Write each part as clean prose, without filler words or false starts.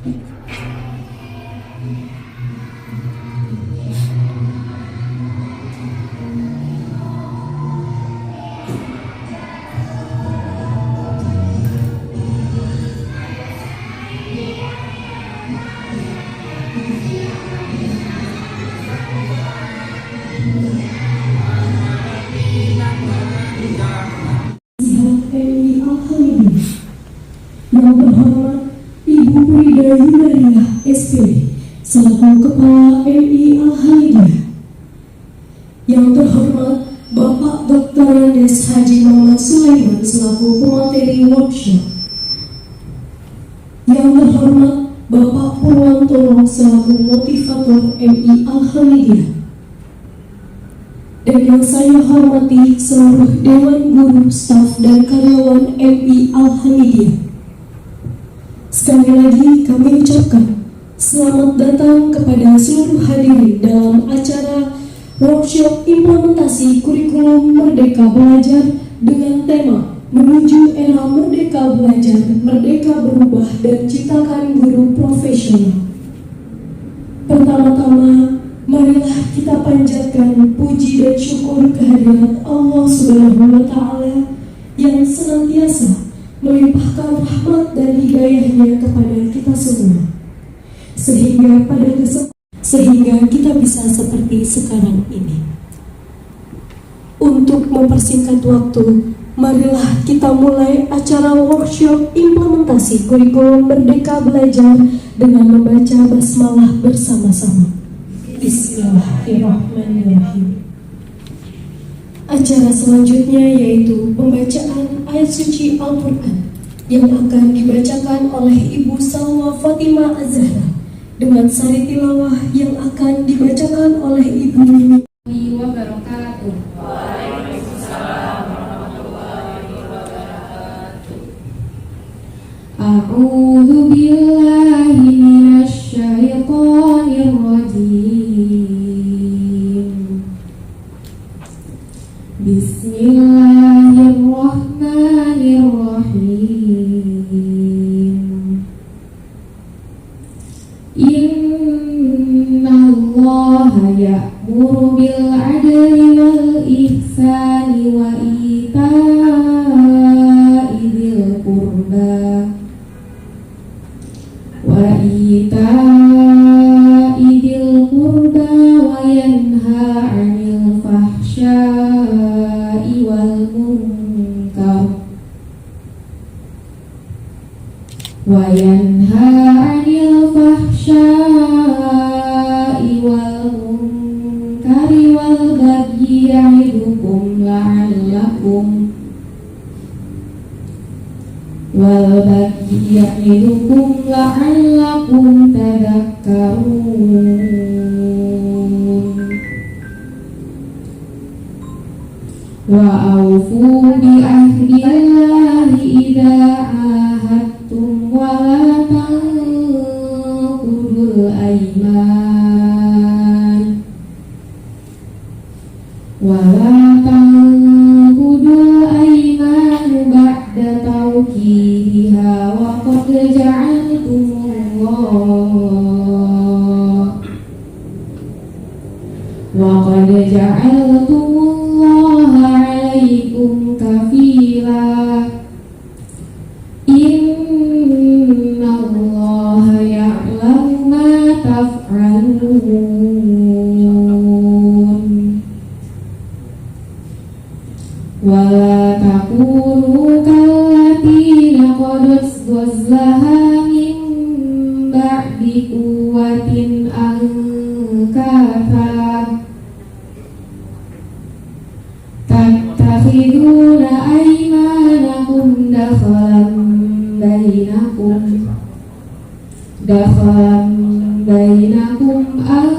Yang terhormat Ibu Frida Yunariah SP selaku Kepala MI Al-Hamidiyah. Yang terhormat Bapak Dr. Andes Haji Muhammad Sulaiman selaku pemateri workshop. Yang terhormat Bapak Purwantono selaku motivator MI Al-Hamidiyah. Dan yang saya hormati seluruh Dewan Guru, staf dan karyawan MI Al-Hamidiyah. Sekali lagi kami ucapkan selamat datang kepada seluruh hadirin dalam acara workshop implementasi kurikulum Merdeka Belajar dengan tema Menuju Era Merdeka Belajar, Merdeka Berubah dan Ciptakan Guru Profesional. Pertama-tama, marilah kita panjatkan puji dan syukur kehadirat Allah Subhanahu wa Ta'ala yang senantiasa melimpahkan rahmat dan hidayahnya kepada kita semua, sehingga kita bisa seperti sekarang ini. Untuk mempersingkat waktu, marilah kita mulai acara workshop implementasi kurikulum Merdeka Belajar dengan membaca basmalah bersama-sama. Bismillahirrahmanirrahim. Acara selanjutnya yaitu pembacaan ayat suci Al-Quran yang akan dibacakan oleh Ibu Salwa Fatimah Az-Zahra dengan sari tilawah yang akan dibacakan oleh Ibu Mimi. Wabarakatuh. Waalaikumsalam warahmatullahi wabarakatuh. A'udzu billahi minasy syaithanir rajim. Bismillahirrahmanirrahim. Innallaha ya'muru bil 'adli wal ihsani wa ita'i dzil qurba wa yanha 'anil fahsya'i wal munkar wal bagyi ya'idukum la'allakum tadhakkarun. Wa awfu bi ahdillahi idza ahadtum wa la tanqudul aiman ba'da tawkidiha wa qad ja'altumullaha 'alaikum kafila. Innallaha ya'lamu ma taf'alun. Wa la takunu kallati naqadat ghazlaha min ba'di quwwatin ankatha tattakhiduna aymanakum dakhalan bainakum an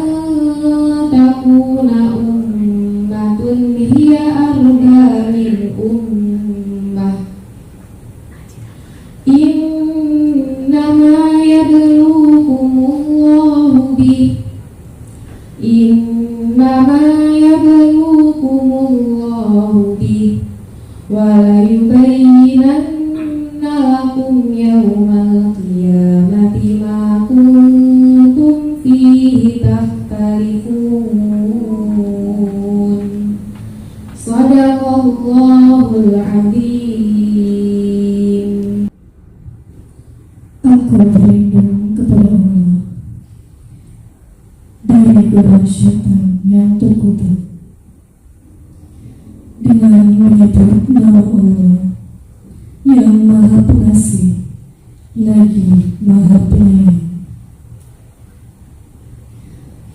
takuna ummatun hiya arba min ummah. Innama yablukumullahu bih wa la yubayyinanna lakum yawmal qiyamati ma Sadaqallahul Azim. Aku berlindung kepada Allah dari godaan syaitan yang terkutuk dengan menyebut nama Allah yang Maha Pengasih lagi Maha Penyayang.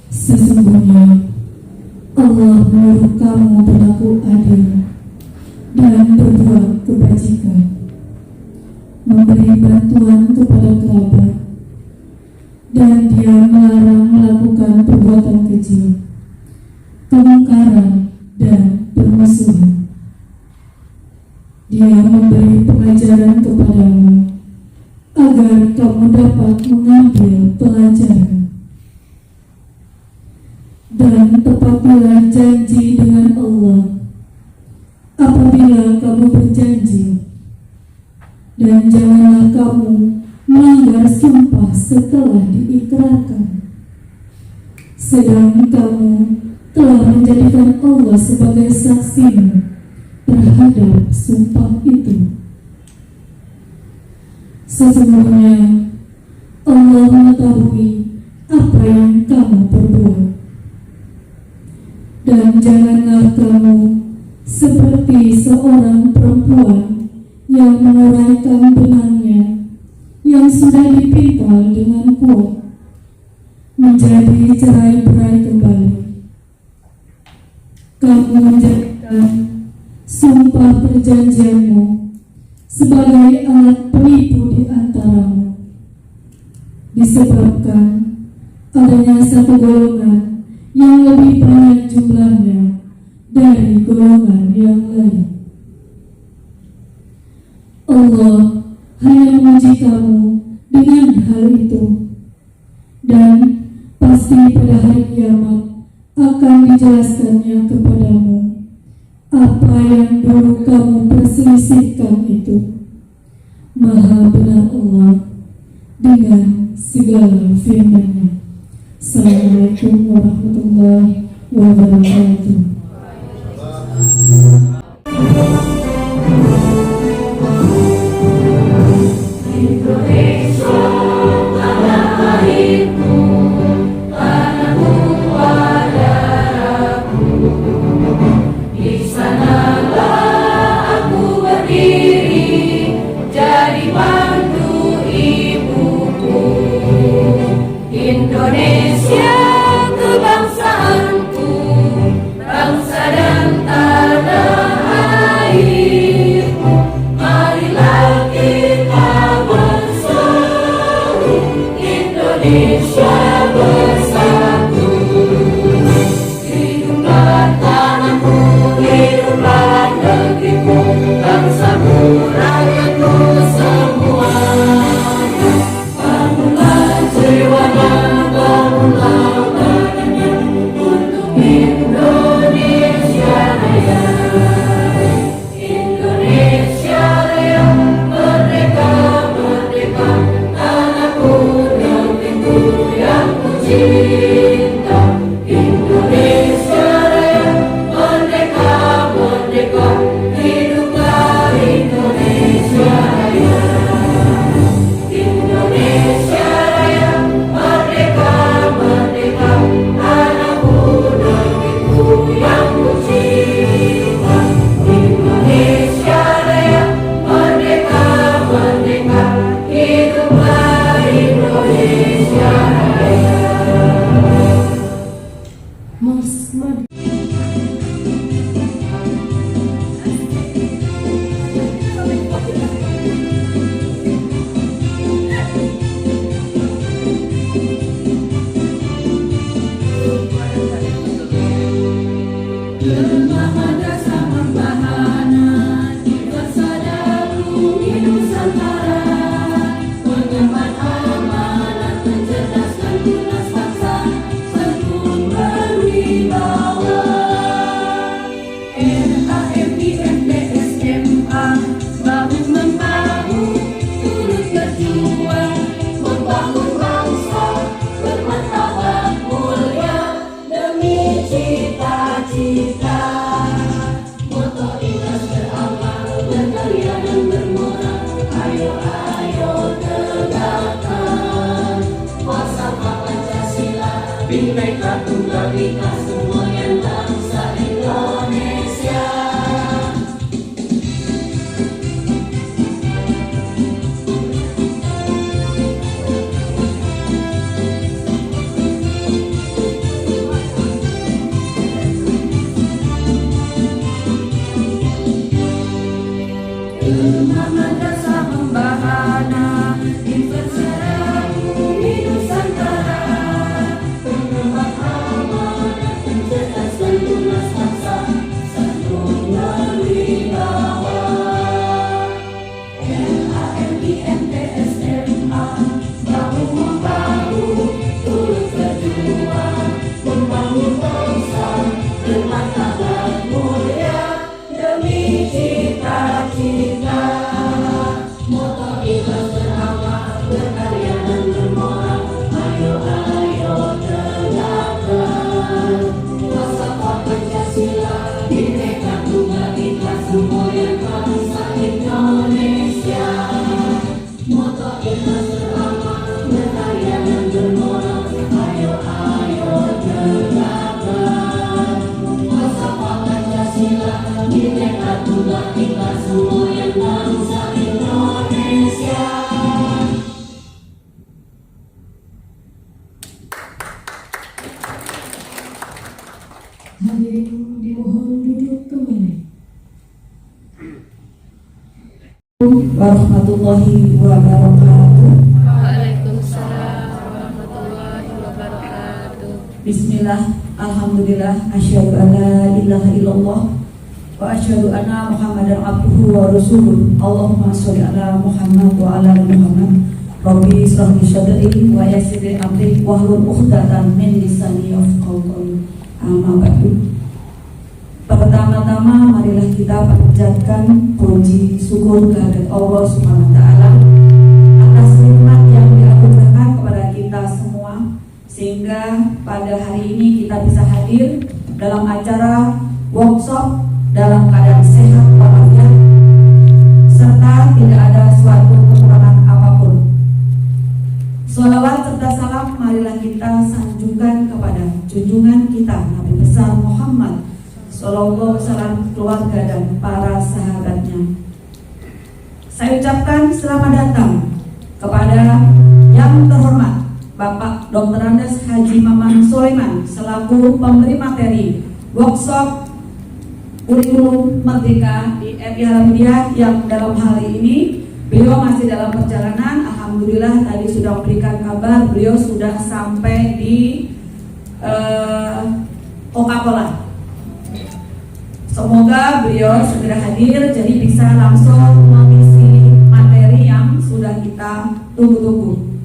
Sesungguhnya Allah menyuruh kamu berlaku adil dan berbuat kebajikan, memberi bantuan kepada kerabat, dan Dia melarang melakukan perbuatan kecil, kemungkaran, dan permusuhan. Dia memberi pengajaran kepadamu agar kamu dapat mengambil pelajaran. Dan tepatilah janji dengan Allah apabila kamu berjanji, dan janganlah kamu melanggar sumpah setelah diikrarkan, sedang kamu telah menjadikan Allah sebagai saksimu terhadap sumpah itu. Sesungguhnya Allah mengetahui apa yang kamu perbuat. Dan janganlah kamu seperti seorang perempuan yang menguraikan benangnya yang sudah dipintal dengan kuat menjadi cerai-berai kembali. Kamu menjadikan sumpah perjanjianmu sebagai alat penipu di antaramu, disebabkan adanya satu golongan yang lebih banyak jumlahnya dari golongan yang lain. Allah hanya menguji kamu dengan hal itu, dan pasti pada hari kiamat akan dijelaskannya kepadamu apa yang dulu kamu perselisihkan itu. Maha benar Allah dengan segala firman-Nya. Assalamualaikum warahmatullahi wabarakatuh. Indonesia tanah airku, tanah tumpah darahku. Di sanalah aku berdiri, jadi mantu ibuku. Indonesia kebangsaanku, bangsa dan tanah Madrasah Membahana Universitas Bumi Nusantara, pengemban amanah mencerdaskan tunas bangsa santun berwibawa. LAMIMTSMA bahu membahu turut berjuang membangun bangsa bermartabat mulia demi cita-cita. Moto ikhlas beramal berkarya dan bermoral, ayo ayo tegakkan falsafah Pancasila, Bhinneka Tunggal Ika semboyan bangsa Indonesia. Moto ikhlas beramal berkarya dan bermoral, ayo ayo tegakkan falsafah Pancasila, Bhinneka Tunggal Ika semboyan bangsa Indonesia. Hadirin dimohon duduk kembali. Warahmatullahi wabarakatuh. Waalaikumsalam warahmatullahi wabarakatuh. Bismillah, alhamdulillah, asyhadu an la ilaha illallah wa asyhadu anna Muhammadan abduhu wa rasuluh. Allahumma sholli ala Muhammad wa ala ali Muhammad. Rabbi israh li sadri wa yassir li amri wahlul 'uqdatam min lisani yafqahu qawli. Amma ba'du. Pertama-tama marilah kita panjatkan puji syukur kehadirat Allah Subhanahu wa taala atas nikmat yang dianugerahkan kepada kita semua, sehingga pada hari ini kita bisa hadir dalam acara workshop dalam keadaan sehat walafiat serta tidak ada suatu kekurangan apapun. Sholawat serta salam marilah kita sanjungkan kepada junjungan kita Nabi besar Muhammad Sallallahu alaihi wasallam, keluarga dan para sahabatnya. Saya ucapkan selamat datang kepada yang terhormat Bapak Dr. Andes Haji Maman Sulaiman selaku pemberi materi workshop kurikulum Merdeka di MI Alhamdulillah, yang dalam hal ini beliau masih dalam perjalanan. Alhamdulillah tadi sudah memberikan kabar beliau sudah sampai di Coca-Cola. Semoga beliau segera hadir jadi bisa langsung mengisi materi yang sudah kita tunggu-tunggu.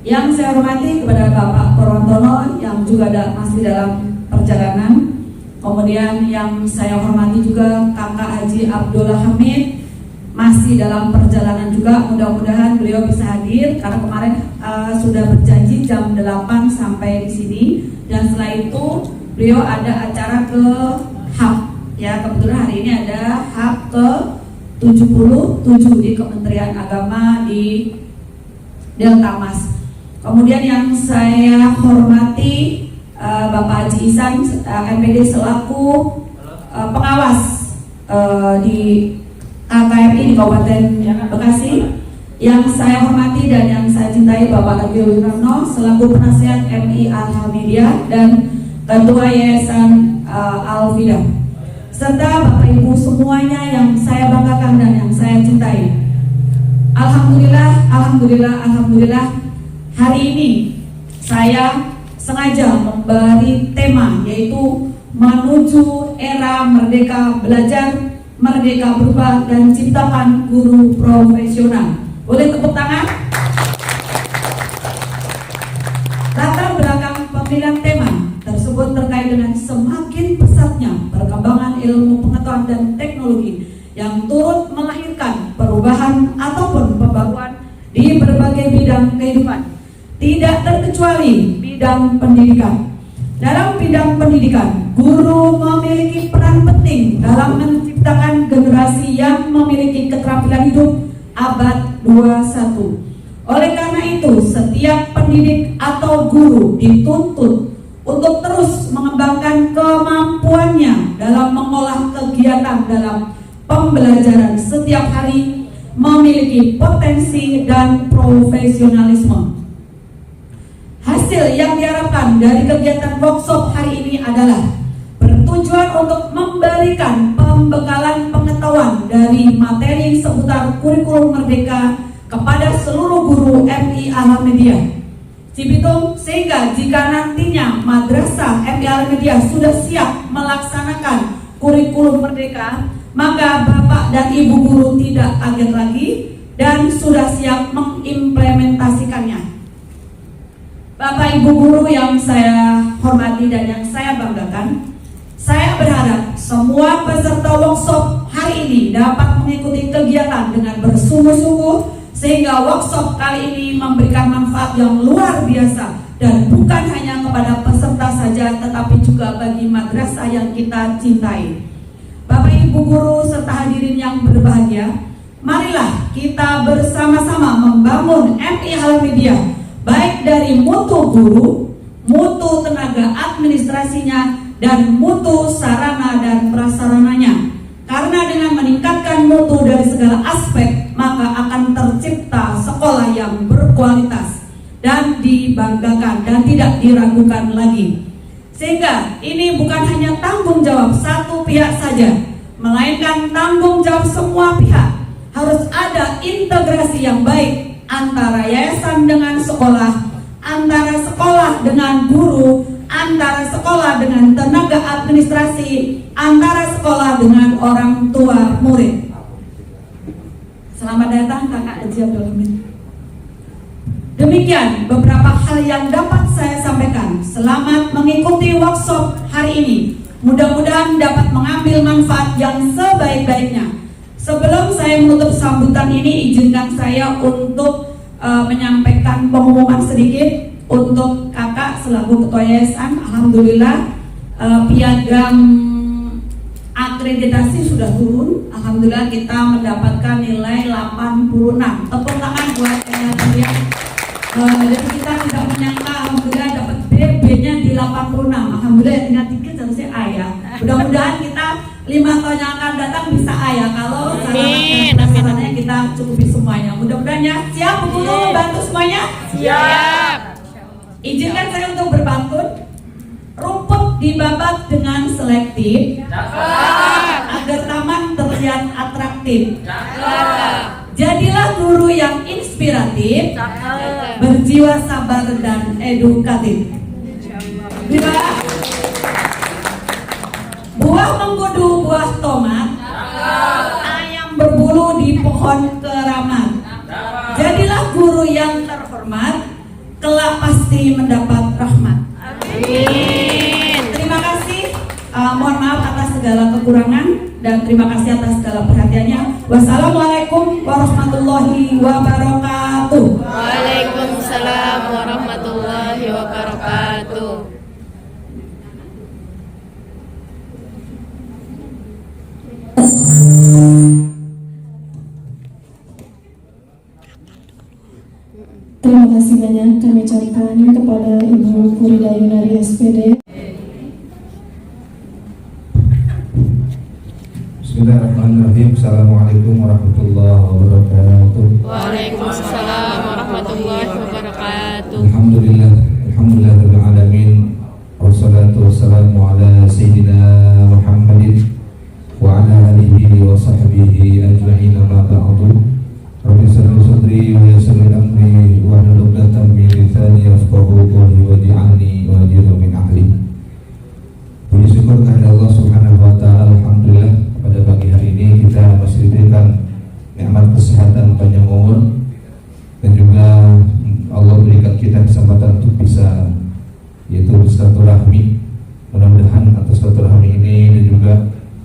Yang saya hormati kepada Bapak Purwantono yang juga masih dalam perjalanan. Kemudian yang saya hormati juga Kakak Haji Abdullah Hamid masih dalam perjalanan juga. Mudah-mudahan beliau bisa hadir karena kemarin sudah berjanji jam 8 sampai di sini, dan setelah itu beliau ada acara ke HAP. Ya, kebetulan hari ini ada HAP ke 77 di Kementerian Agama di Delta Mas. Kemudian yang saya hormati Bapak Haji Ihsan MPD selaku pengawas di KKRI di Kabupaten Bekasi. Yang saya hormati dan yang saya cintai Bapak Agil Wirano selaku penasihat MI Alhamdulillah dan Ketua Yayasan Al-Fida, serta Bapak Ibu semuanya yang saya banggakan dan yang saya cintai. Alhamdulillah, hari ini saya sengaja memberi tema yaitu menuju era merdeka belajar, merdeka berubah dan ciptakan guru profesional. Boleh tepuk tangan? Latar belakang pemilihan tema tersebut terkait dengan semakin pesatnya perkembangan ilmu pengetahuan dan teknologi yang turut melahirkan perubahan ataupun pembaruan di berbagai bidang kehidupan, tidak terkecuali bidang pendidikan. Dalam bidang pendidikan, guru memiliki peran penting dalam menciptakan generasi yang memiliki keterampilan hidup abad 21. Oleh karena itu, setiap pendidik atau guru dituntut untuk terus mengembangkan kemampuannya dalam mengolah kegiatan dalam pembelajaran setiap hari, memiliki potensi dan profesionalisme. Hasil yang diharapkan dari kegiatan workshop hari ini adalah bertujuan untuk memberikan pembekalan pengetahuan dari dari materi seputar kurikulum merdeka kepada seluruh guru MI Al-Hamidiyah Cibitung, sehingga jika nantinya Madrasah MI Al-Hamidiyah sudah siap melaksanakan kurikulum merdeka, maka Bapak dan Ibu guru tidak kaget lagi dan sudah siap mengimplementasikannya. Bapak Ibu guru yang saya hormati dan yang saya banggakan, saya berharap semua peserta workshop hari ini dapat mengikuti kegiatan dengan bersungguh-sungguh, sehingga workshop kali ini memberikan manfaat yang luar biasa dan bukan hanya kepada peserta saja, tetapi juga bagi madrasah yang kita cintai. Bapak Ibu guru serta hadirin yang berbahagia, marilah kita bersama-sama membangun MI Al-Hamidiyah, baik dari mutu guru, mutu tenaga administrasinya, dan mutu sarana dan prasarananya. Karena dengan meningkatkan mutu dari segala aspek, maka akan tercipta sekolah yang berkualitas dan dibanggakan dan tidak diragukan lagi. Sehingga ini bukan hanya tanggung jawab satu pihak saja, melainkan tanggung jawab semua pihak. Harus ada integrasi yang baik antara yayasan dengan sekolah, antara sekolah dengan guru, antara sekolah dengan tenaga administrasi, antara sekolah dengan orang tua murid. Selamat datang Kakak Haji Abdul Hamid. Demikian beberapa hal yang dapat saya sampaikan. Selamat mengikuti workshop hari ini. Mudah-mudahan dapat mengambil manfaat yang sebaik-baiknya. Sebelum saya menutup sambutan ini, izinkan saya untuk menyampaikan pengumuman sedikit untuk kakak selaku ketua yayasan. Alhamdulillah piagam akreditasi sudah turun. Alhamdulillah kita mendapatkan nilai 86. Tepuk tangan buat kalian. Dan kita tidak menyangka, alhamdulillah dapat B-nya di 86. Alhamdulillah tinggal dikit harusnya A ya. Mudah-mudahan kita 5 tahun yang akan datang bisa A ya. Kalau sarannya kita cukupi semuanya. Mudah-mudahan ya. Siap Bu Guru membantu semuanya? Siap. Izinkan saya untuk berpantun. Rumput dibabat dengan selektif agar taman terlihat atraktif. Jadilah guru yang inspiratif, berjiwa sabar dan edukatif. Buah mengkudu buah tomat, ayam berbulu di pohon keramat. Jadilah guru yang terhormat, kelak pasti mendapat rahmat. Amin. Terima kasih. Mohon maaf atas segala kekurangan dan terima kasih atas segala perhatiannya. Wassalamualaikum warahmatullahi wabarakatuh. Waalaikumsalam warahmatullahi wabarakatuh. Terima kasih banyak kami ucapkan kepada Ibu Furida Yunari SPD. Bismillahirrahmanirrahim. Assalamualaikum warahmatullahi wabarakatuh. Waalaikumsalam warahmatullahi wabarakatuh. Alhamdulillah rabbil alamin. Wassalatu wassalamu ala sayyidina Muhammadin wa ala alihi wa sahbihi ajma'in, amma ba'du. Rabbi shrah sadri wa yassir li amri wa hlul 'uqdatam min lisani yafqahu qawli waj'alni wajiran min ahli. Puji syukur kepada Allah Subhanahu wa taala. Alhamdulillah pada pagi hari ini kita masih diberikan nikmat kesehatan, panjang umur, dan juga Allah berikan kita kesempatan untuk bisa yaitu silaturahmi. Mudah-mudahan atas silaturahmi ini dan juga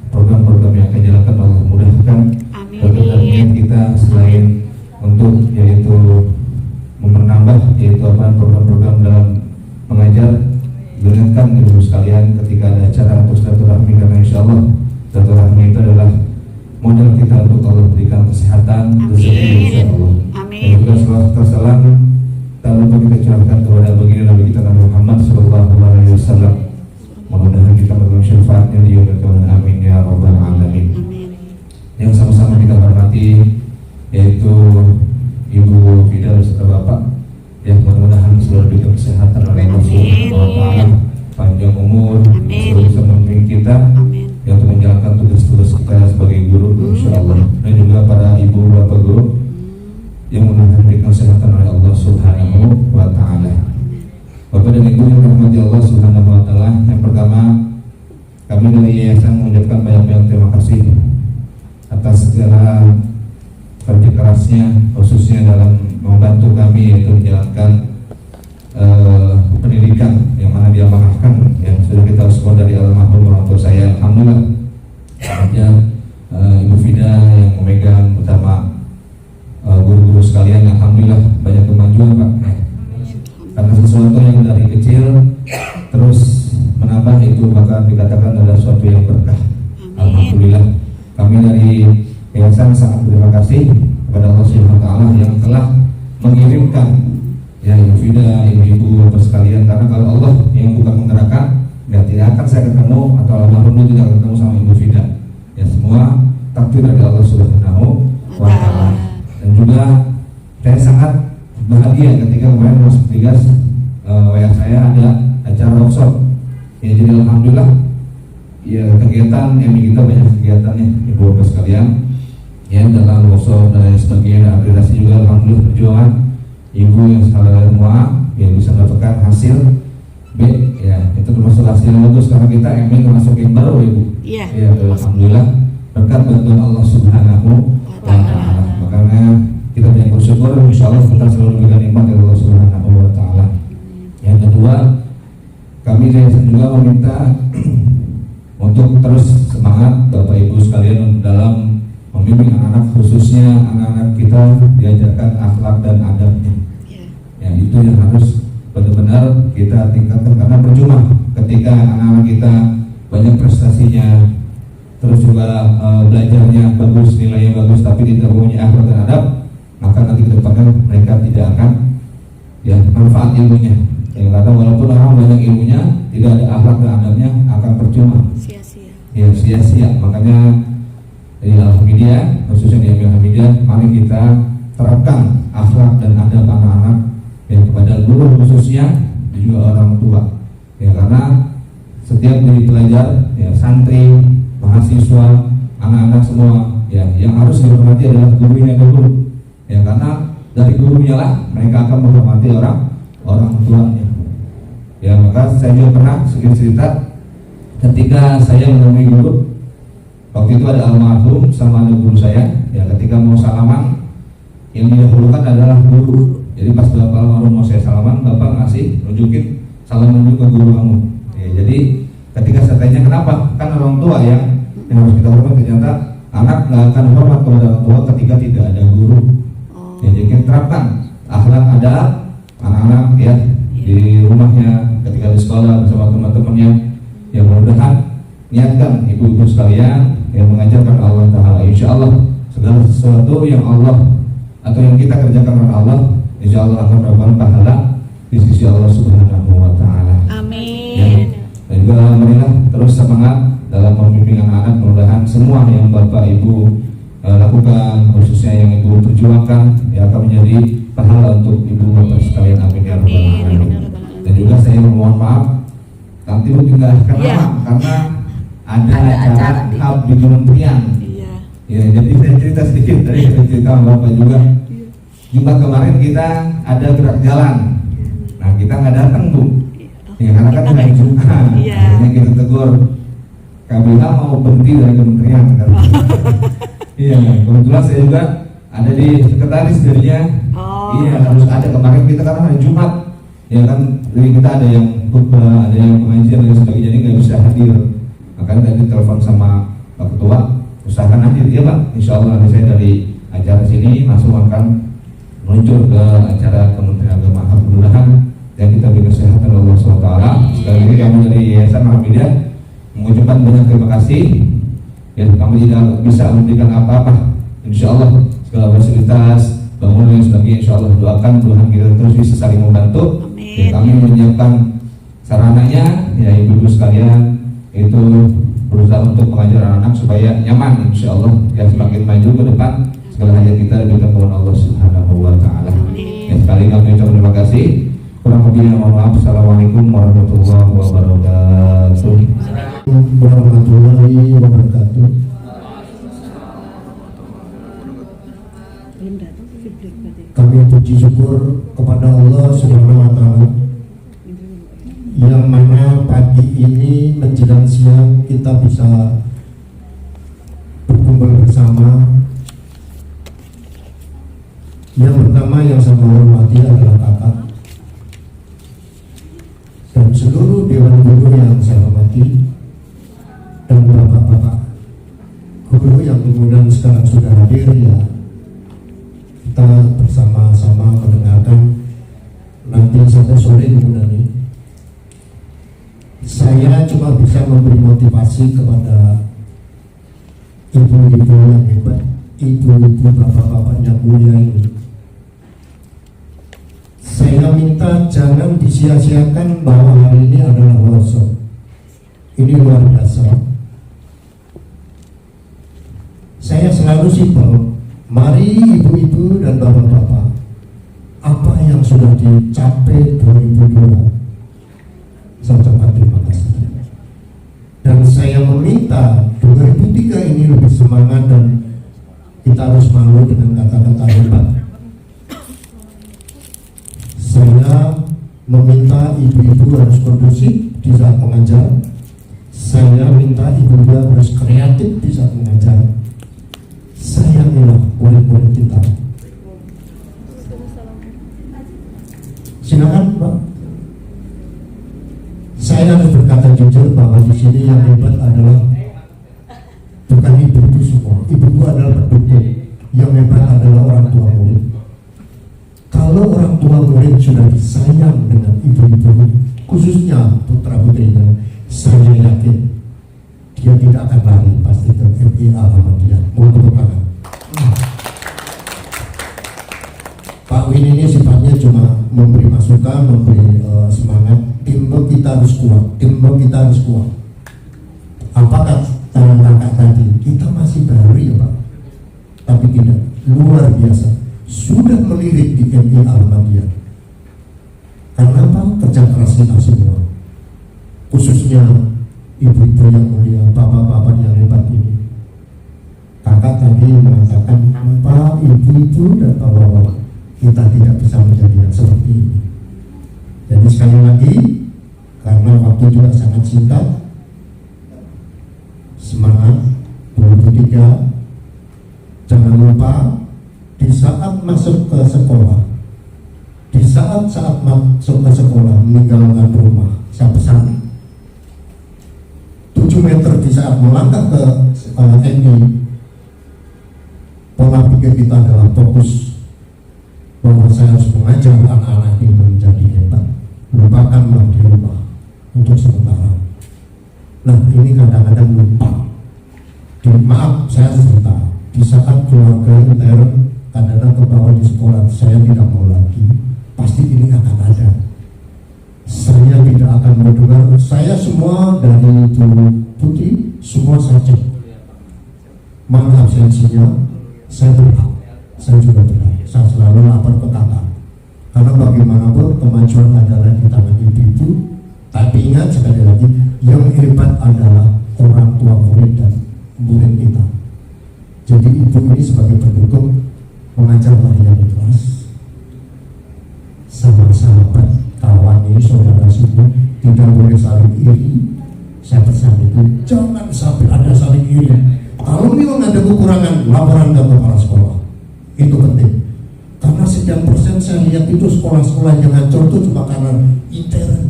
program-program yang akan dijalankan Allah mudahkan. Amin. Kita selain untuk yaitu menambah yaitu program-program dalam mengajar, dengarkan ibu sekalian ketika ada acara untuk silaturahmi, karena insya Allah silaturahmi itu adalah modal kita untuk Allah berikan kesehatan, rezeki insya Allah. Dan juga salawat salam tak lupa kita curahkan kepada baginda Nabi kita Nabi Muhammad SAW. Mudah-mudahan kita mendapat syafaatnya di yaumil qiyamah. Amin ya rabbal alamin. Yang sama-sama kita hormati yaitu Ibu Fida beserta Bapak, yang mudah-mudahan selalu diberikan kesehatan oleh Allah Subhanahu wa taala, panjang umur, selalu bisa membimbing kita yang untuk menjalankan tugas-tugas kita sebagai guru insyaallah. yang mudah-mudahan diberikan kesehatan oleh Allah Subhanahu wa Ta'ala. Bapak dan Ibu yang dirahmati Allah Subhanahu wa Ta'ala, yang pertama kami dari yayasan mengucapkan banyak-banyak terima kasih atas segala kerja kerasnya, khususnya dalam membantu kami yaitu menjalankan pendidikan yang mana diamanahkan yang sudah kita semua dari almarhum orang tua saya. Alhamdulillah ada Ibu Fida yang memegang bersama guru-guru sekalian. Alhamdulillah banyak kemajuan Pak, karena sesuatu yang dari kecil terus menambah itu bahkan dikatakan adalah sesuatu yang berkah. Alhamdulillah kami dari yayasan sangat berterima kasih kepada Allah Subhanahu wa Ta'ala yang telah mengirimkan ya Ibu Fida, ibu-ibu Bapak sekalian, karena kalau Allah yang bukan menggerakkan ya tidak akan saya ketemu atau almarhum tidak akan ketemu sama Ibu Fida. Ya semua takdir dari Allah Subhanahu wa Ta'ala. Dan juga saya sangat bahagia ketika kemarin masuk Tigas WA saya ada acara workshop. Ya jadi alhamdulillah ya kegiatan kita banyak kegiatannya Ibu Bapak sekalian. Ya dalam workshop dan sebagainya aplikasi juga alhamdulillah perjuangan ibu yang semua yang bisa mendapatkan hasil B ya itu termasuk hasil yang bagus karena kita termasuk yang baru Ibu. Iya. Ya alhamdulillah berkat bantuan Allah Subhanahu wa Ta'ala. Makanya kita banyak bersyukur, insyaallah kita selalu diberikan nikmat dari Allah Subhanahu wa Ta'ala. Yang kedua, kami juga meminta untuk terus semangat Bapak Ibu sekalian dalam membimbing anak-anak, khususnya anak-anak kita diajarkan akhlak dan adabnya. Ya itu yang harus benar-benar kita tingkatkan, karena percuma ketika anak-anak kita banyak prestasinya, terus juga belajarnya bagus, nilainya bagus, tapi tidak punya akhlak dan adab, maka nanti ke depannya mereka tidak akan ya manfaat ilmunya. Yang kata walaupun orang banyak ilmunya, tidak ada akhlak dan adabnya akan percuma. Sia-sia. Ya sia-sia. Makanya di Al-Hamidiyah, khususnya di Al-Hamidiyah, mari kita terapkan akhlak dan adab anak-anak yang kepada guru khususnya dan juga orang tua. Ya karena setiap dari pelajar, ya santri, mahasiswa, anak-anak semua, ya yang harus dihormati adalah gurunya dulu. Ya karena dari gurunya lah mereka akan menghormati orang tuanya. Ya maka saya juga pernah sedikit cerita ketika saya menemui guru. Waktu itu ada almarhum sama ada guru saya. Ya ketika mau salaman yang didahulukan adalah guru. Jadi pas bapak almarhum mau saya salaman, bapak ngasih nunjukin salam nunjuk ke guru kamu. Ya, jadi ketika saya tanya kenapa, kan orang tua yang harus kita hormati, ternyata anak nggak akan hormat kepada orang tua ketika tidak ada guru. Ya, jadi kita terapkan akhlak adab anak-anak ya di rumahnya, ketika di sekolah bersama teman-temannya. Yang mudah-mudahan niatkan ibu-ibu sekalian yang mengajarkan Allah Ta'ala, insya Allah segala sesuatu yang Allah atau yang kita kerjakan oleh Allah, insya Allah akan mendapatkan pahala di sisi Allah Subhanahu wa Ta'ala. Amin. Ya, dan juga alhamdulillah terus semangat dalam membimbing anak-anak. Mudah-mudahan semua yang Bapak Ibu lakukan, khususnya yang Ibu perjuangkan, ya akan menjadi pahala untuk Ibu Bapak sekalian. Amin ya rabbal alamin. Dan juga saya mohon maaf nanti mungkin nggak akan lama karena ada acara hub di kementerian. Iya. Ya, jadi saya cerita sedikit dari cerita Bapak juga. Jumat kemarin kita ada gerak jalan. Nah kita nggak datang Bu. Ya karena kan hari Jumat. Akhirnya kita tegur. KBH mau berhenti dari kementerian. Iya, kebetulan saya juga ada di sekretaris dirinya. Iya harus ada, kemarin kita karena hari Jumat. Ya kan dari kita ada yang khutbah, ada yang pengajian dan sebagainya, jadi nggak bisa hadir. Makanya tadi telepon sama Pak Ketua, usahakan hadir ya Pak. Insya Allah nanti saya dari acara sini langsung akan meluncur ke acara Kementerian Agama. Mudah-mudahan yang kita beri kesehatan Allah SWT. Sekali lagi kami dari Yayasan Al-Hamidiyah mengucapkan banyak terima kasih. Ya kami tidak bisa memberikan apa-apa. Insya Allah segala fasilitas, bangunan dan sebagainya, insya Allah doakan Tuhan kita terus bisa saling membantu. Ya, kami menyiapkan sarananya, ya ibu-ibu sekalian itu berusaha untuk mengajar anak-anak supaya nyaman, insya Allah ya semakin maju ke depan segala hajat kita diberikan oleh Allah Subhanahu wa Ta'ala. Ya, sekali kami ucapkan terima kasih. Kurang lebihnya mohon maaf. Assalamualaikum warahmatullahi wabarakatuh. Warahmatullahi wabarakatuh. Kami puji syukur kepada Allah Subhanahu wa Ta'ala yang mana pagi ini menjelang siang kita bisa berkumpul bersama. Yang pertama yang saya hormati adalah kakak dan seluruh dewan guru yang saya hormati, dan bapak-bapak guru yang kemudian sekarang sudah hadir. Ya, kita bersama-sama mendengarkan nanti sampai sore kemudian ini. Saya cuma bisa memberi motivasi kepada ibu-ibu yang hebat, ibu-ibu bapak-bapak yang mulia ini. Saya minta jangan disia-siakan bahwa hari ini adalah workshop. Ini luar biasa. Saya selalu simpel, mari ibu-ibu dan bapak-bapak, apa yang sudah dicapai 2002, saya ucapkan terima kasih. Dan saya meminta 2003 ini lebih semangat dan kita harus malu dengan kata-kata hebat. Saya meminta ibu-ibu harus kondusif di saat mengajar. Saya minta ibu-ibu harus kreatif di saat mengajar. Sayangilah murid-murid kita. Silakan, Pak. Saya harus berkata jujur bahwa di sini yang hebat adalah bukan ibu-ibu semua. Ibu-ibu adalah pendukung. Yang hebat adalah orang tua murid. Kalau orang tua murid sudah disayang dengan ibu-ibu, khususnya putra putrinya, saya yakin dia tidak akan lari pasti ke MIA Ahmadiyah. Mohon tepuk tangan. Pak Win ini sifatnya cuma memberi masukan, memberi semangat. Teamwork kita harus kuat, teamwork kita harus kuat. Apakah tangan kakak tadi? Kita masih baru ya Pak, tapi tidak, luar biasa. Sudah melirik di MIA Ahmadiyah. Karena apa? Kerja keras kita semua, khususnya ibu-ibu yang mulia, bapak-bapak yang hebat ini. Kakak tadi mengatakan tanpa ibu-ibu dan bapak-bapak kita tidak bisa menjadi yang seperti ini. Jadi sekali lagi, karena waktu juga sangat singkat, semangat 2003. Jangan lupa di saat masuk ke sekolah, di saat masuk ke sekolah meninggalkan rumah, saya pesan 7 meter di saat melangkah ke MI, pola pikir kita adalah fokus bahwa saya harus mengajar anak-anak ini menjadi hebat. Lupakanlah di rumah untuk sementara. Nah, ini kadang-kadang lupa. Maaf, saya cerita di saat keluarga intern kadang-kadang ke bawah di sekolah, saya tidak mau lagi, pasti ini akan ada. Saya tidak akan mendengar, saya semua dari Bu Putri, semua saya cek. Mana absensinya, saya berhak, saya juga berhak. Saya selalu lapor ke kakak. Karena bagaimanapun kemajuan adalah di tangan ibu-ibu. Tapi ingat sekali lagi, yang hebat adalah orang tua murid dan murid kita. Jadi ibu ini sebagai pendukung mengajarlah yang ikhlas. Sama sahabat, kawan ini, saudara semua tidak boleh saling iri. Saya pesan itu, jangan sampai ada saling iri. Kalau memang ada kekurangan, laporan ke kepala sekolah. Itu penting. Karena sekian persen saya lihat itu sekolah-sekolah yang hancur itu cuma karena intern.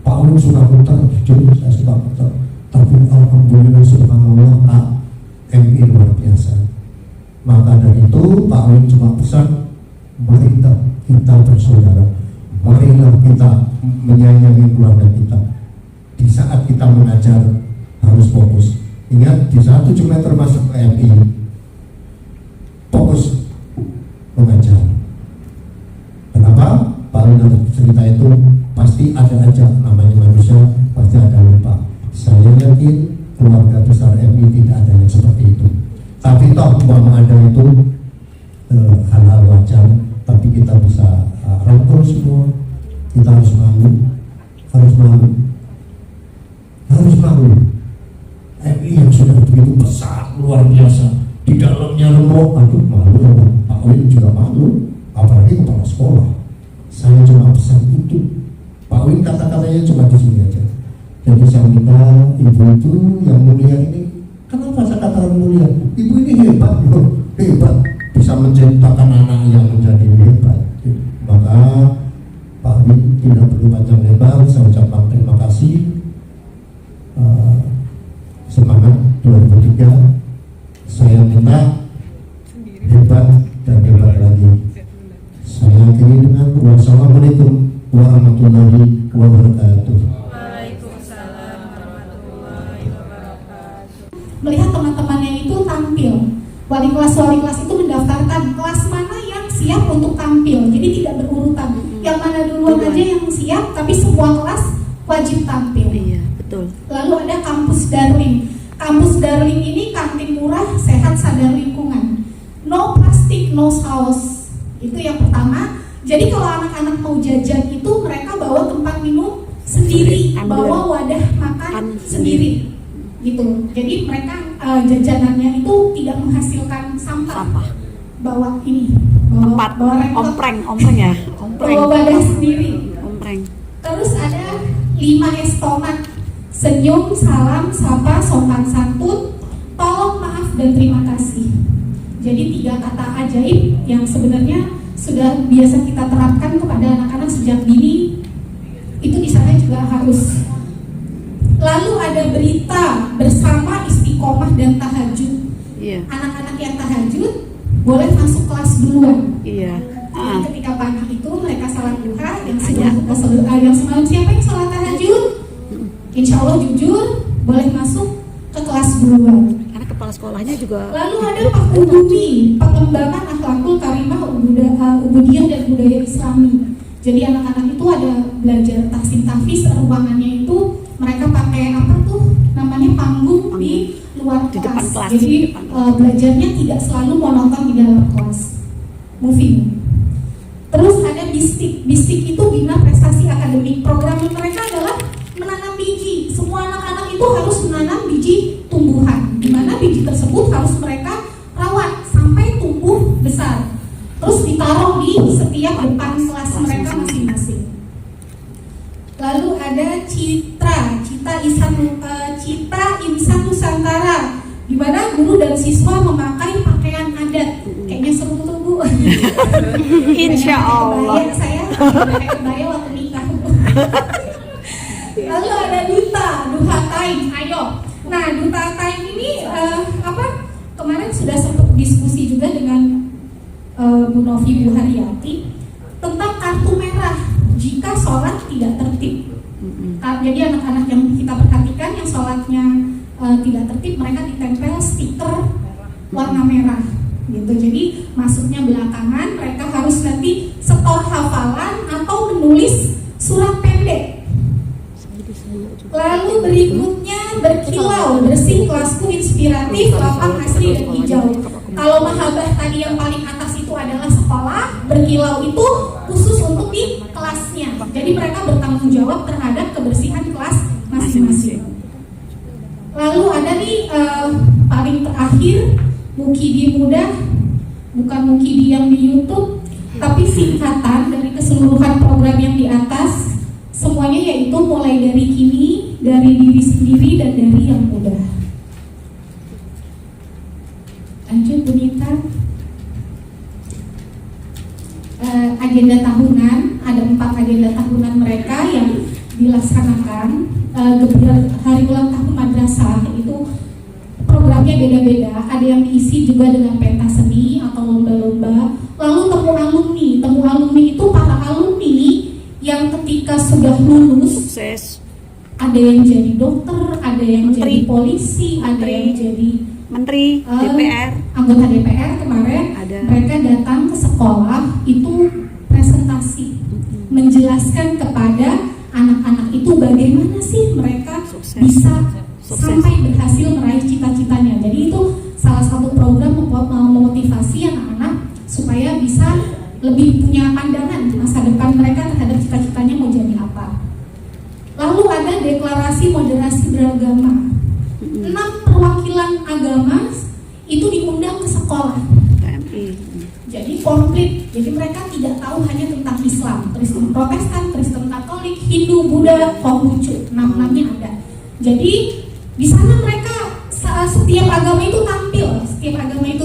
Pak Ulun sudah muter, jujur saya sudah muter. Tapi alhamdulillah subhanallah Pak MI luar biasa. Maka dari itu Pak Ulun cuma pesan, mari kita bersaudara, marilah kita menyayangi keluarga kita. Di saat kita mengajar harus fokus. Ingat, di saat 7 meter masuk ke MI, fokus mengajar. Kenapa? Pak Ulun cerita itu pasti ada aja, namanya manusia pasti ada lupa. Saya yakin keluarga besar MI tidak ada yang seperti itu. Tapi toh umpama ada itu hal-hal wajar, tapi kita bisa rangkul semua. Kita harus malu. MI yang sudah begitu besar luar biasa di dalamnya remuk, aduh malu, Pak Win juga malu, apalagi kepala sekolah. Saya cuma pesan itu, Pak Win kata-katanya cuma di sini aja. Jadi saya minta ibu itu yang mulia ini, kenapa saya katakan mulia? Ibu ini hebat loh, hebat, bisa menciptakan anak yang menjadi hebat. Maka Pak Win tidak perlu panjang lebar, saya ucapkan terima kasih. Semangat 2003. Saya minta hebat dan hebat lagi. Saya akhiri dengan wassalamualaikum warahmatullahi wabarakatuh. Waalaikumsalam warahmatullahi wabarakatuh. Melihat teman-temannya itu tampil, wali kelas itu mendaftarkan kelas mana yang siap untuk tampil, jadi tidak berurutan. Yang mana duluan aja yang siap, tapi semua kelas wajib tampil. Iya, betul. Lalu ada kampus Darling. Kampus Darling ini kantin murah, sehat, sadar lingkungan. No plastik, no saus. Itu yang pertama. Jadi kalau anak-anak mau jajan itu mereka bawa tempat minum sendiri, bawa wadah makan sendiri. Gitu. Jadi mereka jajanannya itu tidak menghasilkan sampah. Bawa ini, bawa ompreng ya, bawa wadah sendiri. ompreng. Terus ada 5 es tomat. Senyum, salam, sapa, sopan santun, tolong, maaf, dan terima kasih. Jadi 3 kata ajaib yang sebenarnya sudah biasa kita terapkan kepada anak-anak sejak dini. Itu di sana juga harus. Lalu ada berita bersama istiqomah dan tahajud. Iya. Anak-anak yang tahajud boleh masuk kelas duluan. Iya. Jadi ketika pagi itu mereka salat duha, yang semalam siapa yang salat tahajud? Insya Allah jujur boleh masuk ke kelas duluan. Karena kepala sekolahnya juga. Lalu ada Pak Ubudi, pengembangan akhlakul karimah, ubudiyah dan budaya Islami. Jadi anak-anak itu ada belajar tahsin tahfiz, ruangannya itu mereka pakai apa tuh namanya panggung di luar Di depan kelas. Jadi belajarnya tidak selalu monoton di dalam kelas. Moving. Terus ada bistik. Bistik itu bina prestasi akademik. Program mereka adalah menanam biji. Semua anak-anak itu harus menanam biji tumbuhan, di mana biji tersebut harus mereka rawat sampai tumbuh besar. Terus ditaruh di setiap depan kelas mereka masing-masing. Lalu ada Cita Insan Nusantara, di mana guru dan siswa memakai pakaian adat. Kayaknya seru tuh Bu. Insya Allah. Saya pakai kebaya waktu nikah. Lalu ada Duha Time, ayo. Nah, Duha Time ini kemarin sudah sempat diskusi juga dengan Bu Novi Bu Haryati tentang kartu merah jika sholat tidak tertib. Jadi anak-anak yang kita perhatikan yang sholatnya tidak tertib, mereka ditempel stiker warna merah gitu. Jadi masuknya belakangan, mereka harus nanti setor hafalan atau menulis surat pendek. Lalu berikutnya berkilau, bersih, kelasku inspiratif, lapang, asri, dan hijau. Kalau mahabah tadi yang paling atas itu adalah sekolah, berkilau itu khusus untuk di kelasnya. Jadi mereka bertanggung jawab terhadap kebersihan kelas masing-masing. Lalu ada nih paling terakhir Mukidi Muda, bukan Mukidi yang di YouTube, tapi singkatan dari keseluruhan program yang di atas. Semuanya yaitu mulai dari kini, dari diri sendiri, dan dari yang mudah. Lanjut Bunita. Agenda tahunan, ada 4 agenda tahunan mereka yang dilaksanakan. Hari ulang tahun madrasah itu programnya beda-beda. Ada yang diisi juga dengan pentas seni atau lomba-lomba. Lalu temu alumni itu para alumni yang ketika sudah lulus Sukses. ada yang jadi dokter, ada yang jadi polisi, ada yang jadi Menteri DPR, anggota DPR kemarin. Ada. Mereka datang ke sekolah itu presentasi, menjelaskan kepada anak-anak itu bagaimana sih mereka Sukses. bisa Sukses. sampai berhasil meraih cita-citanya. Jadi itu salah satu program memotivasi anak-anak supaya bisa lebih punya pandangan masa depan mereka terhadap cita-citanya mau jadi apa. Lalu ada deklarasi moderasi beragama. 6 perwakilan agama itu diundang ke Jadi komplit. Jadi mereka tidak tahu hanya tentang Islam, Kristen Protestan, Kristen Katolik, Hindu, Buddha, Konghucu, 6-6-nya ada. Jadi di sana mereka setiap agama itu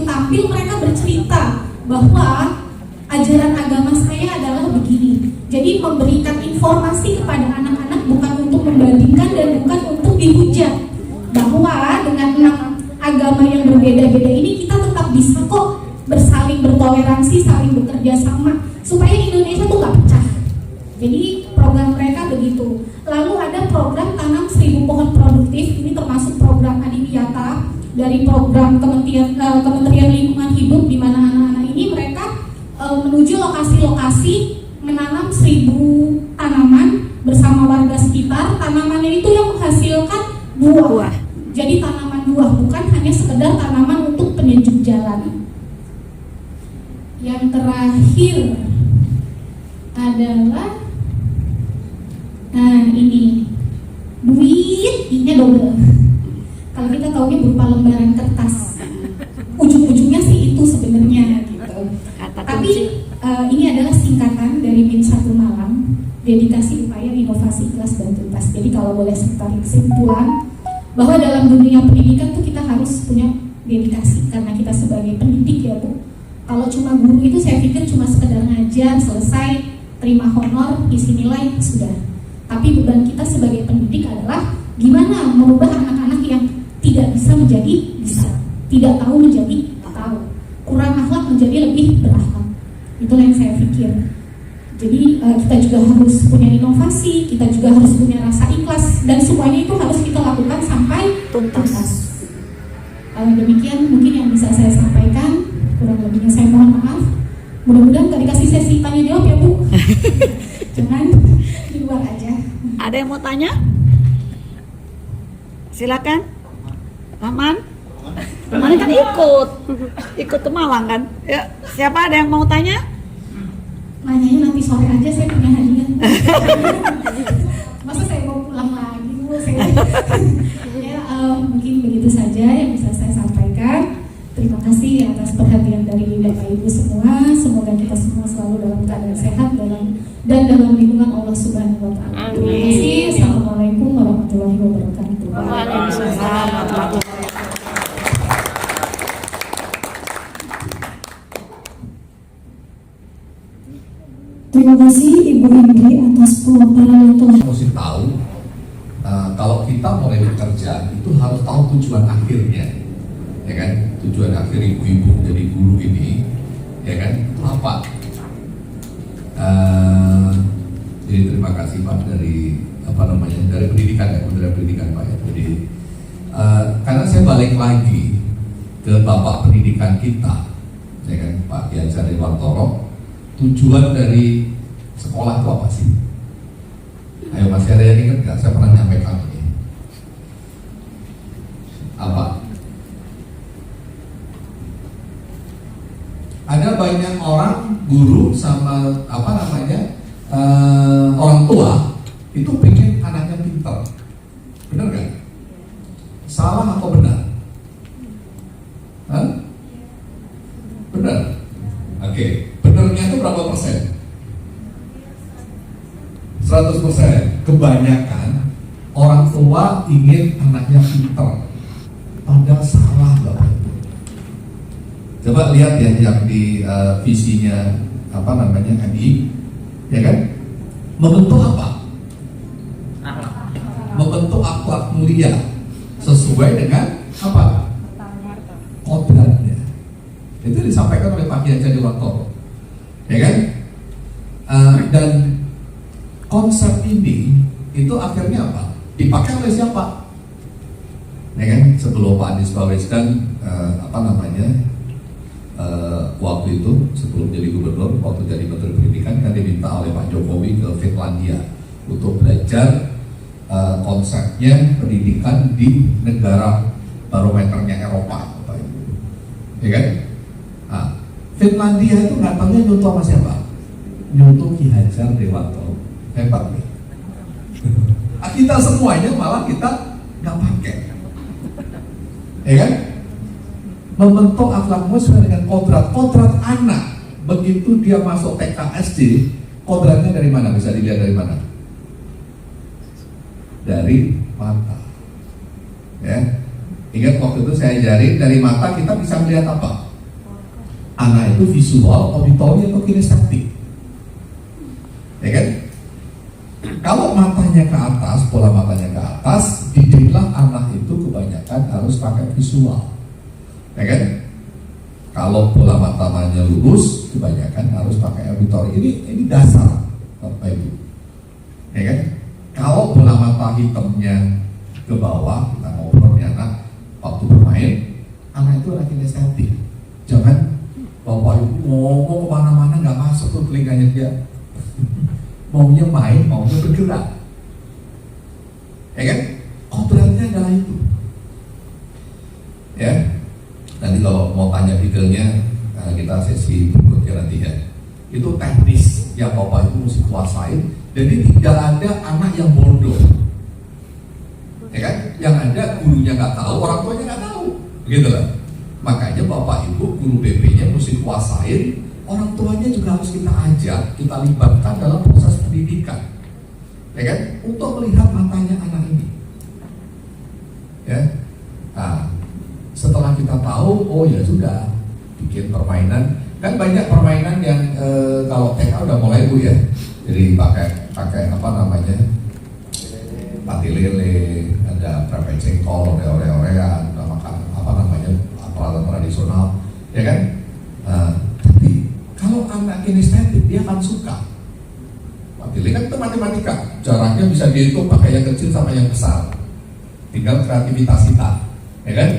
tampil, mereka bercerita bahwa ajaran agama saya adalah begini. Jadi memberikan informasi kepada anak-anak bukan untuk membandingkan dan bukan untuk dihujat, bahwa dengan 6 agama yang berbeda-beda ini kita tetap bisa kok bersaling bertoleransi, saling bekerja sama supaya Indonesia tuh gak pecah. Jadi program mereka begitu. Lalu ada program tanam 1000 pohon produktif. Ini termasuk program Adiwiyata dari program Kementerian Lingkungan Hidup, di mana anak-anak ini mereka menuju lokasi-lokasi menanam 1000 tanaman bersama warga sekitar. Tanamannya itu yang menghasilkan buah. Jadi tanaman buah, bukan hanya sekedar tanaman untuk penyejuk jalan. Yang terakhir adalah ini duitnya double. Kalau kita taunya berupa lembaran kertas, ujung-ujungnya sih itu sebenarnya gitu. Tapi ini adalah singkatan dari BIN 1 Malang, dedikasi upaya inovasi ikhlas dan tuntas. Jadi kalau boleh saya tarik kesimpulan bahwa dalam dunia pendidikan tuh kita harus punya dedikasi, karena kita sebagai pendidik ya Bu. Kalau cuma guru itu saya pikir cuma sekedar ngajar, selesai, terima honor, isi nilai, sudah. Tapi beban kita sebagai pendidik adalah gimana merubah anak-anak yang tidak bisa menjadi bisa, tidak tahu menjadi tahu, kurang akhlak menjadi lebih berakhlak. Itulah yang saya pikir. Jadi kita juga harus punya inovasi, kita juga harus punya rasa ikhlas, dan semuanya itu harus kita lakukan sampai tuntas. Demikian mungkin yang bisa saya sampaikan. Kurang lebihnya saya mohon maaf. Mudah-mudahan gak dikasih sesi tanya jawab ya Bu. Jangan di luar aja. Ada yang mau tanya? Silakan. Maman kan ikut ke Malang kan? Ya, siapa ada yang mau tanya? Nanyanya nanti sore aja, saya punya hadiah. Masa saya mau pulang lagi Bu? Ya, mungkin begitu saja yang bisa saya sampaikan. Terima kasih atas perhatian dari Bapak Ibu semua. Semoga kita semua selalu dalam keadaan sehat dan dalam lindungan Allah Subhanahu wa Ta'ala. Terima kasih. Assalamualaikum warahmatullahi wabarakatuh. Waalaikumsalam warahmatullahi wabarakatuh. Terima kasih Ibu Indri atas pemaparan yang telah. Mesti tahu kalau kita mulai bekerja itu harus tahu tujuan akhirnya, ya kan? Tujuan akhir ibu-ibu jadi guru ini, ya kan? Itu apa? Jadi terima kasih Pak dari dari pendidikan ya, Kementerian Pendidikan Pak ya. Jadi karena saya balik lagi ke Bapak Pendidikan kita, ya kan, Pak Kiai Wantoro. Tujuan dari sekolah itu apa sih? Ayo masih ada yang ingat nggak? Saya pernah nyampaikan ini. Apa? Ada banyak orang, guru sama orang tua itu pengen anaknya pintar. Benar nggak? Salah atau benar? Hah? Benar. Oke. Benernya itu berapa persen? 100%. Kebanyakan orang tua ingin anaknya pintar, padahal salah Bapak Ibu. Coba lihat ya yang di visinya MI, ya kan? Membentuk apa? Membentuk akhlak mulia sesuai dengan apa? Kodratnya. Itu disampaikan oleh Pak Kiai Wantoro. Ya kan? Dan konsep ini itu akhirnya apa? Dipakai oleh siapa? Ya kan? Sebelum Pak Anies Baswedan waktu itu sebelum jadi gubernur, waktu jadi menteri pendidikan kan diminta oleh Pak Jokowi ke Finlandia untuk belajar konsepnya pendidikan di negara barometernya Eropa, Bapak Ibu. Ya kan? Nah, Finlandia itu datangnya nyontoh sama siapa? Nyontoh Ki Hajar Dewantoro. Hebat nih. Kita semuanya malah kita nggak pakai, ya kan? membentuk akhlakmu sesuai dengan kodrat anak. Begitu dia masuk TK SD, kodratnya dari mana? Bisa dilihat dari mana? Dari mata. Ya, ingat waktu itu saya ajarin dari mata kita bisa melihat apa? Anak itu visual, auditori atau kinestetik. Ya kan? Kalau matanya ke atas, pola matanya ke atas, didiklah anak itu kebanyakan harus pakai visual. Ya kan? Kalau pola matanya lurus, kebanyakan harus pakai auditori. Ini dasar, Bapak Ibu. Ya kan? Kalau bola mata hitamnya ke bawah, kita ngobrol nih anak waktu bermain, anak itu lagi kinestetik. Jangan Bapak Ibu ngomong kemana-mana nggak masuk tuh telinganya dia. Maunya main, maunya bergerak. Ya kan? Kodratnya adalah itu. Ya. Nanti kalau mau tanya detailnya, kita sesi berikutnya nanti ya. Itu teknis yang Bapak Ibu mesti kuasain. Jadi tidak ada anak yang bodoh. Ya kan? Yang ada gurunya nggak tahu, orang tuanya nggak tahu. Begitu lah. Makanya Bapak Ibu, guru BP-nya mesti kuasain, orang tuanya juga harus kita ajak, kita libatkan dalam proses pendidikan. Ya kan? Untuk melihat matanya anak ini. Ya. Nah, setelah kita tahu, oh ya sudah, bikin permainan. Kan banyak permainan yang kalau TK udah mulai Bu ya. Jadi pakai apa namanya? Pati lele, ada keripik jengkol, ore-orean, makan apa namanya? Peralatan tradisional, ya kan? Tapi kalau anak kinestetik dia akan suka. Pati lele kan itu matematika, jaraknya bisa dihitung pakai yang kecil sama yang besar. Tinggal kreativitas kita, ya kan?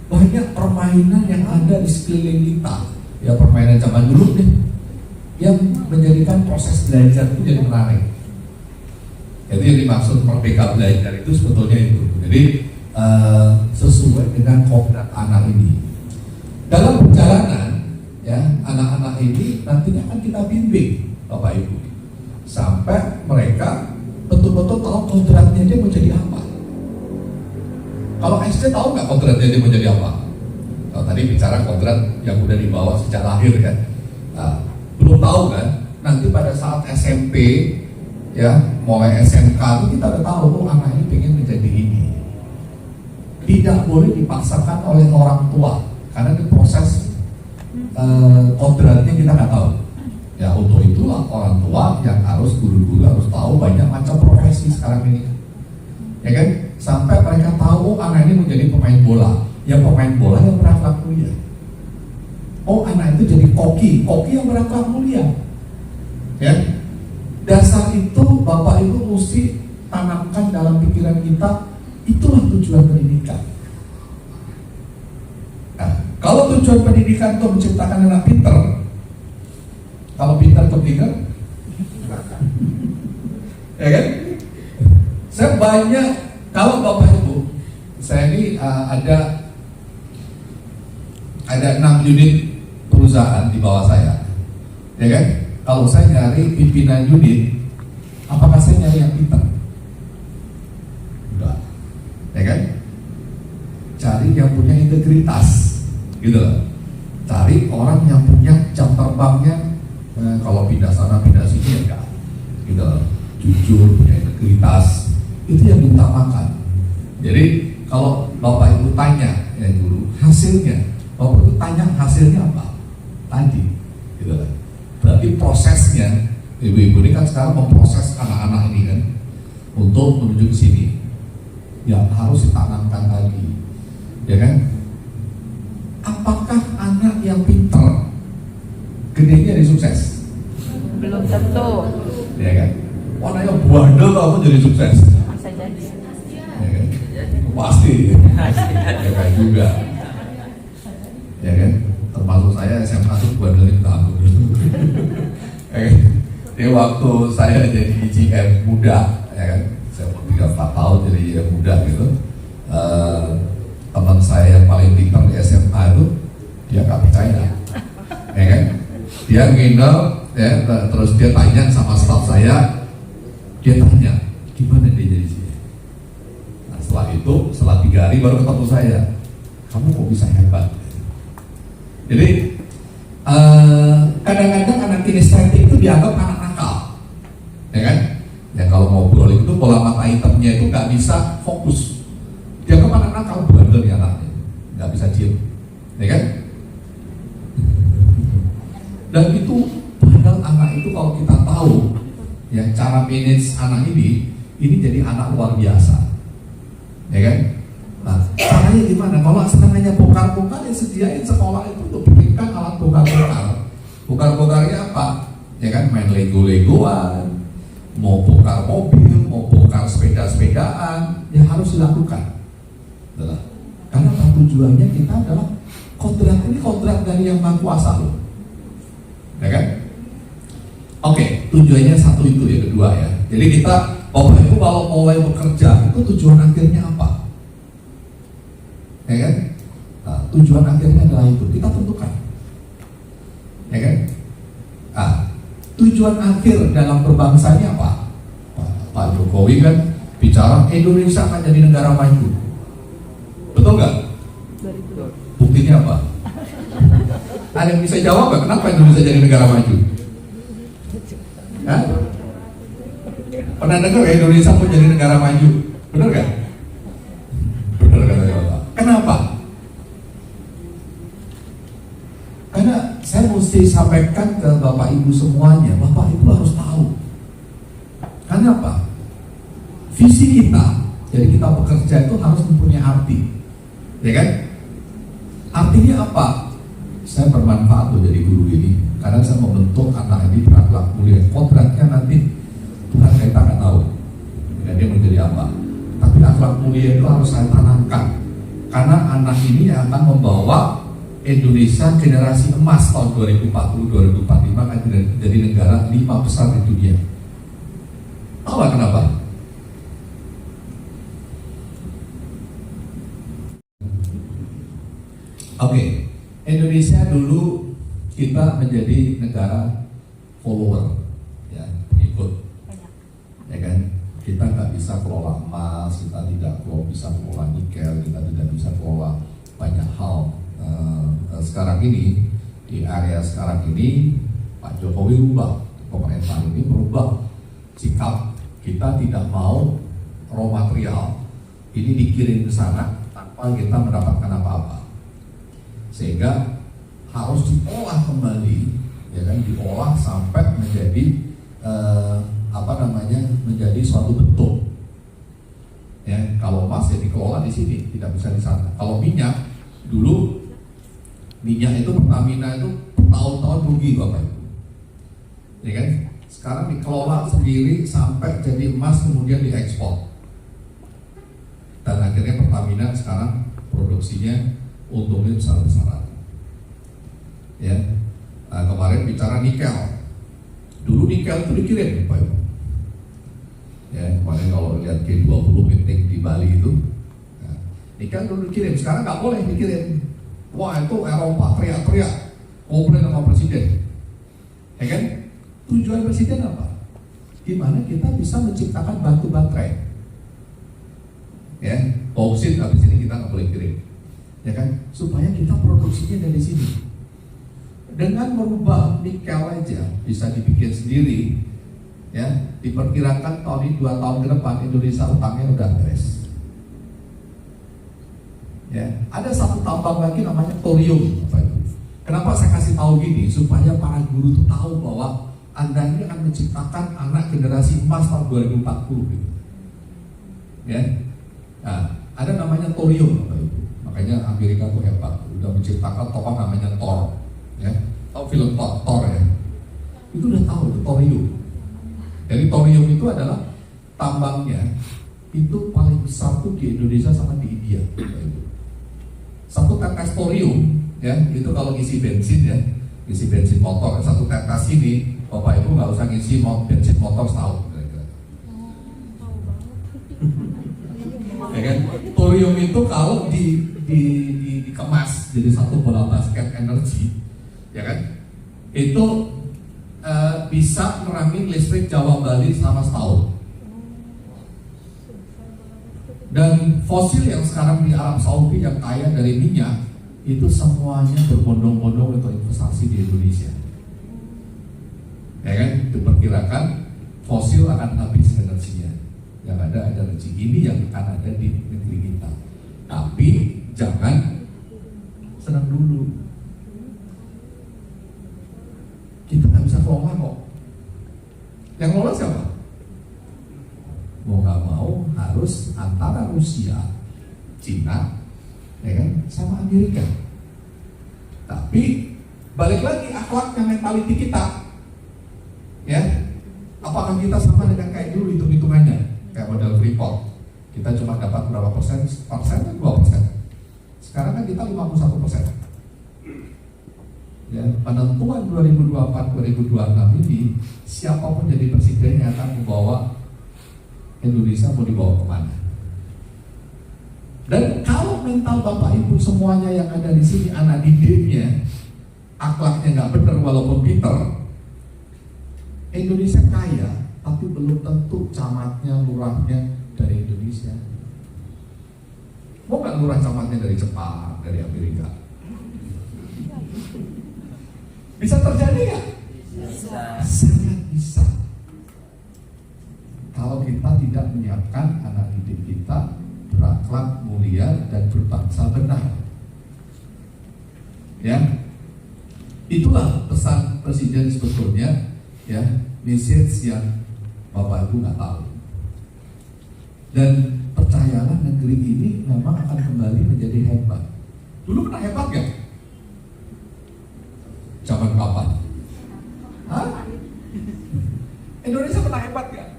Banyak permainan yang ada di sekeliling kita, ya permainan zaman dulu nih, yang menjadikan proses belajar itu jadi menarik. Jadi yang dimaksud merdeka belajar itu sebetulnya itu. Jadi sesuai dengan kodrat anak ini. Dalam perjalanan, ya anak-anak ini nantinya akan kita bimbing, Bapak Ibu, sampai mereka betul-betul tahu kodratnya dia mau jadi apa. Kalau SD tahu nggak kodratnya dia mau jadi apa? Kalau tadi bicara kodrat yang udah dibawa sejak lahir kan, belum tahu kan? Nanti pada saat SMP, ya mulai SMK itu kita udah tahu, oh anak ini pengen menjadi ini. Tidak boleh dipaksakan oleh orang tua, karena ini proses kodratnya kita nggak tahu. Ya untuk itulah orang tua yang harus guru-guru harus tahu banyak macam profesi sekarang ini, ya kan? Sampai mereka tahu, oh anak ini menjadi pemain bola, yang pemain bola yang berakhlak mulia. Oh anak itu jadi koki yang berakhlak mulia. Ya, dasar itu Bapak Ibu mesti tanamkan dalam pikiran kita. Itulah tujuan pendidikan. Nah, kalau tujuan pendidikan itu menciptakan anak pintar, kalau pintar tertinggal, ya kan? Saya banyak, kalau Bapak Ibu, saya ini ada 6 unit perusahaan di bawah saya, ya kan? Kalau saya nyari pimpinan unit, apakah saya nyari yang pintar? Enggak, ya kan? Cari yang punya integritas, gitu loh. Cari orang yang punya jam terbangnya, kalau pindah sana pindah sini ya enggak, gitu loh. Jujur, punya integritas, itu yang diutamakan. Jadi kalau Bapak Ibu tanya ya dulu hasilnya, Bapak Ibu tanya hasilnya apa? Tadi, gitu loh. Berarti prosesnya, ibu-ibu ini kan sekarang memproses anak-anak ini kan untuk menuju ke sini, yang harus ditanamkan lagi, ya kan? Apakah anak yang pintar gedenya jadi sukses? Belum tentu. Ya kan? Warnanya bandel kamu jadi sukses. Bisa jadi. Ya kan? Pasti. Ya kan juga. Ya kan? Termasuk saya SMA itu bandelnya kita ambil dulu. Ini waktu saya jadi GM muda, ya kan? Saya umur 34 tahun jadi GM muda gitu. Teman saya yang paling pintar di SMA itu dia nggak percaya, ya kan? Dia nginep, ya, terus dia tanya sama staf saya, dia tanya gimana dia jadi sini. Nah, setelah itu, setelah 3 hari baru ketemu saya. kamu kok bisa hebat. Jadi kadang-kadang anak kinestetik itu dianggap anak nakal, ya kan? Ya kalau ngobrol itu pola mata hitamnya itu nggak bisa fokus, dianggap anak nakal, bandel ya anaknya, nggak bisa diem, ya kan? Dan itu padahal anak itu kalau kita tahu ya cara manage anak ini jadi anak luar biasa, ya kan? Nah, caranya gimana? Kalau senangnya bongkar-bongkar, ya sediain sekolah itu untuk berikan alat bongkar-bongkar. Bongkar-bongkarnya apa? Ya kan, main lego-legoan, mau bongkar mobil, mau bongkar sepeda-sepedaan, ya harus dilakukan. Adalah. Karena tujuannya kita adalah kontrak ini kontrak dari Yang Maha Kuasa loh, ya kan? Oke, tujuannya satu itu, yang kedua ya. Jadi kita, Bapak Ibu kalau mulai bekerja itu tujuan akhirnya apa? Ya kan? Nah, tujuan akhirnya adalah itu, kita tentukan, ya kan? Nah, tujuan akhir dalam berbangsa ini apa? Pak Jokowi kan bicara Indonesia akan jadi negara maju, betul nggak? Buktinya apa? Ada yang bisa jawab nggak? Kenapa Indonesia jadi negara maju? Hah? Pernah dengar ya Indonesia mau jadi negara maju? Benar nggak? Benar kata Bapak. Kenapa? Karena saya mesti sampaikan ke Bapak Ibu semuanya, Bapak Ibu harus tahu. Karena apa? Visi kita, jadi kita bekerja itu harus mempunyai arti, ya kan? Artinya apa? Saya bermanfaat loh jadi guru ini, karena saya membentuk anak ini berakhlak mulia. Kodratnya nanti Tuhan kita nggak tahu, ya, dia menjadi apa. Tapi akhlak mulia itu harus saya tanamkan, karena anak ini akan membawa Indonesia generasi emas tahun 2040-2045 akan jadi negara 5 besar di dunia. Tahu nggak kenapa? Oke, Indonesia dulu kita menjadi negara follower, ya, pengikut, ya kan? Kita nggak bisa kelola emas, kita tidak bisa kelola nikel, kita tidak bisa kelola banyak hal. Sekarang ini di area sekarang ini Pak Jokowi ubah, pemerintahan ini berubah sikap, kita tidak mau raw material ini dikirim ke sana tanpa kita mendapatkan apa-apa, sehingga harus diolah kembali, ya kan, diolah sampai menjadi menjadi suatu bentuk. Ya, kalau emas ya dikelola di sini, tidak bisa di sana. Kalau minyak, dulu minyak itu Pertamina itu bertahun-tahun rugi Bapak Ibu, ya kan? Sekarang dikelola sendiri sampai jadi emas kemudian diekspor. Dan akhirnya Pertamina sekarang produksinya untungnya besar-besaran. Ya, kemarin bicara nikel, dulu nikel itu dikirim Bapak Ibu. Ya, kemarin kalau lihat G20 meeting di Bali itu, ya, nikel dulu dikirim, sekarang nggak boleh dikirim. Wah, itu Eropa teriak-teriak, komplain sama presiden, ya kan? Tujuan presiden apa? Gimana kita bisa menciptakan batu baterai, ya, bauksit habis ini kita nggak boleh kirim, ya kan? Supaya kita produksinya dari sini. Dengan merubah nikel aja bisa dibikin sendiri, ya, diperkirakan tahun ini 2 tahun ke depan Indonesia utangnya udah beres. Ya, ada satu tambang lagi namanya thorium. Kenapa saya kasih tahu gini? Supaya para guru itu tahu bahwa Anda ini akan menciptakan anak generasi emas tahun 2040 gitu. Ya. Nah, ada namanya thorium, makanya Amerika tuh hebat, udah menciptakan tokoh namanya Thor. Ya, tahu film Thor ya? Itu udah tahu itu thorium. Jadi thorium itu adalah tambangnya itu paling besar tuh di Indonesia sama di India. Satu tetes thorium, ya, itu kalau ngisi bensin ya, ngisi bensin motor, satu tetes ini, Bapak Ibu nggak usah ngisi bensin motor setahun. Ya kan? Thorium itu kalau dikemas jadi satu bola basket energi, ya kan? Itu bisa nerangin listrik Jawa Bali selama setahun. Dan fosil yang sekarang di Arab Saudi yang kaya dari minyak itu semuanya berbondong-bondong untuk investasi di Indonesia. Ya kan? Diperkirakan fosil akan habis energinya. Yang ada rezeki ini yang akan ada di negeri kita. Tapi jangan senang dulu. Kita nggak bisa kelola kok. Yang kelola siapa? Mau nggak mau harus antara Rusia, Cina, ya kan, sama Amerika. Tapi balik lagi akhlaknya, mentality kita, ya. Apakah kita sama dengan kayak dulu hitung-hitungannya, kayak model Freeport? Kita cuma dapat berapa persen? 2%. Sekarang kan kita 51%. Ya, penentuan 2024-2026 ini siapapun jadi presidennya akan membawa Indonesia mau dibawa kemana? Dan kalau mental Bapak Ibu semuanya yang ada di sini anak didiknya akhlaknya nggak benar walaupun pinter, Indonesia kaya tapi belum tentu camatnya, lurahnya dari Indonesia. Mau nggak lurah camatnya dari Jepang, dari Amerika? Bisa terjadi nggak? Bisa. Sangat bisa. Kalau kita tidak menyiapkan anak didik kita berakhlak mulia dan berbangsa benar, ya, itulah pesan presiden sebetulnya, ya, message yang Bapak Ibu nggak tahu. Dan percayalah negeri ini memang akan kembali menjadi hebat. Dulu pernah hebat gak? Zaman kapan? Hah? Indonesia pernah hebat gak?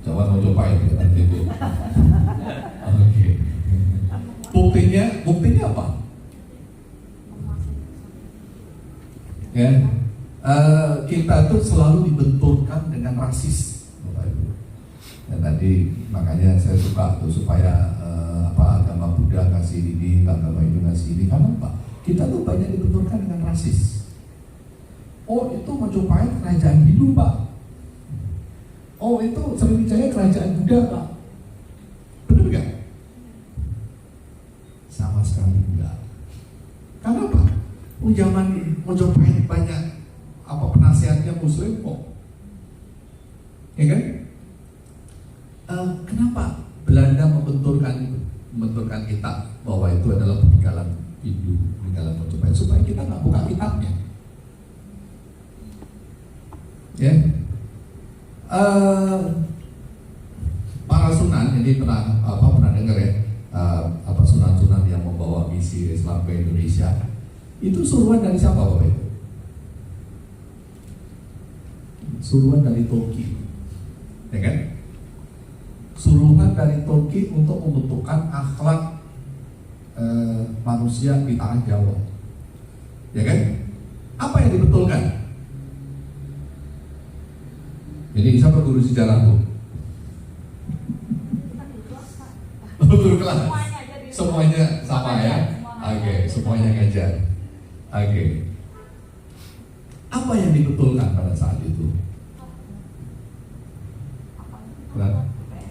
Coba mau cobain ya nanti Bu. Oke. Buktinya apa? Ya, kita tuh selalu dibenturkan dengan rasis, Bapak Ibu. Dan tadi makanya saya suka tuh supaya agama Buddha ngasih ini, agama itu ngasih ini. Karena apa? Kita tuh banyak dibenturkan dengan rasis. Oh itu Majapahit kerajaan Hindu Pak. Oh itu Sriwijaya kerajaan Buddha Pak. Benar gak? Sama sekali enggak. Karena apa? Oh zaman Majapahit banyak penasihatnya Muslim kok. Ya kan? Kenapa Belanda membenturkan kita bahwa itu adalah peninggalan Hindu, peninggalan Majapahit, supaya kita nggak buka kitabnya. Ya. Para sunan, ini pernah dengar ya, sunan-sunan yang membawa misi Islam ke Indonesia, itu suruhan dari siapa Bapak Ibu? Suruhan dari Turki, ya kan? Suruhan dari Turki untuk membentukkan akhlak manusia di tanah Jawa, ya kan? Apa yang dibetulkan? Jadi siapa guru sejarah Bu? Guru kelas. Semuanya sama ya? Oke, semuanya ngajar. Oke. Apa yang dibetulkan pada saat itu?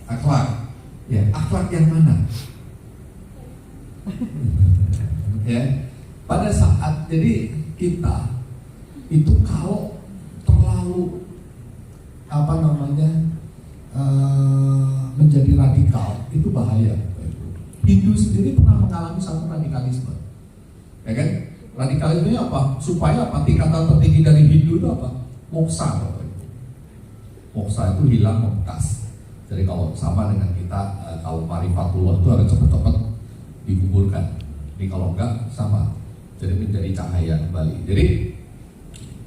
Akhlak. Ya, akhlak yang mana? Ya. Pada saat jadi kita itu kalau terlalu menjadi radikal itu bahaya. Hindu sendiri pernah mengalami satu radikalisme, ya kan? Radikalisme apa? Supaya apa? Tingkatan tertinggi dari Hindu itu apa? Moksa. Moksa itu hilang membekas. Jadi kalau sama dengan kita, kalau marifatullah itu harus cepat-cepat dikuburkan. Jadi kalau enggak sama, jadi menjadi cahaya kembali. Jadi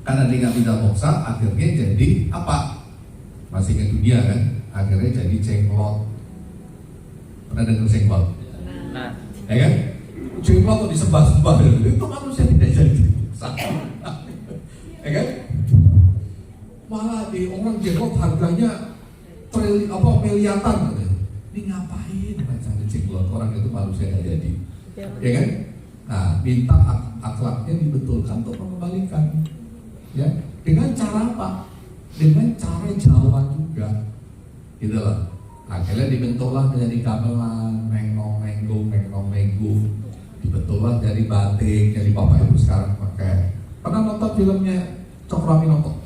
karena dia nggak bisa moksa, akhirnya jadi apa? Masih ke dunia kan? Akhirnya jadi cenglot. Pernah dengar cenglot? Nah, Ya kan? Cenglot tuh disembah-sembah itu manusia tidak jadi moksa. Ya kan? Malah di orang cenglot harganya miliatan gitu. Ini ngapain macamnya cenglot? Orang itu manusia tidak jadi. Ya kan? Nah, minta akhlaknya dibetulkan untuk mengembalikan. Ya, dengan cara apa? Dengan cara Jawa juga, gitu loh. Akhirnya dibentuklah menjadi gamelan, menggong, dibentuklah dari batik, jadi bapak ibu sekarang pakai. Pernah nonton filmnya Cokroaminoto?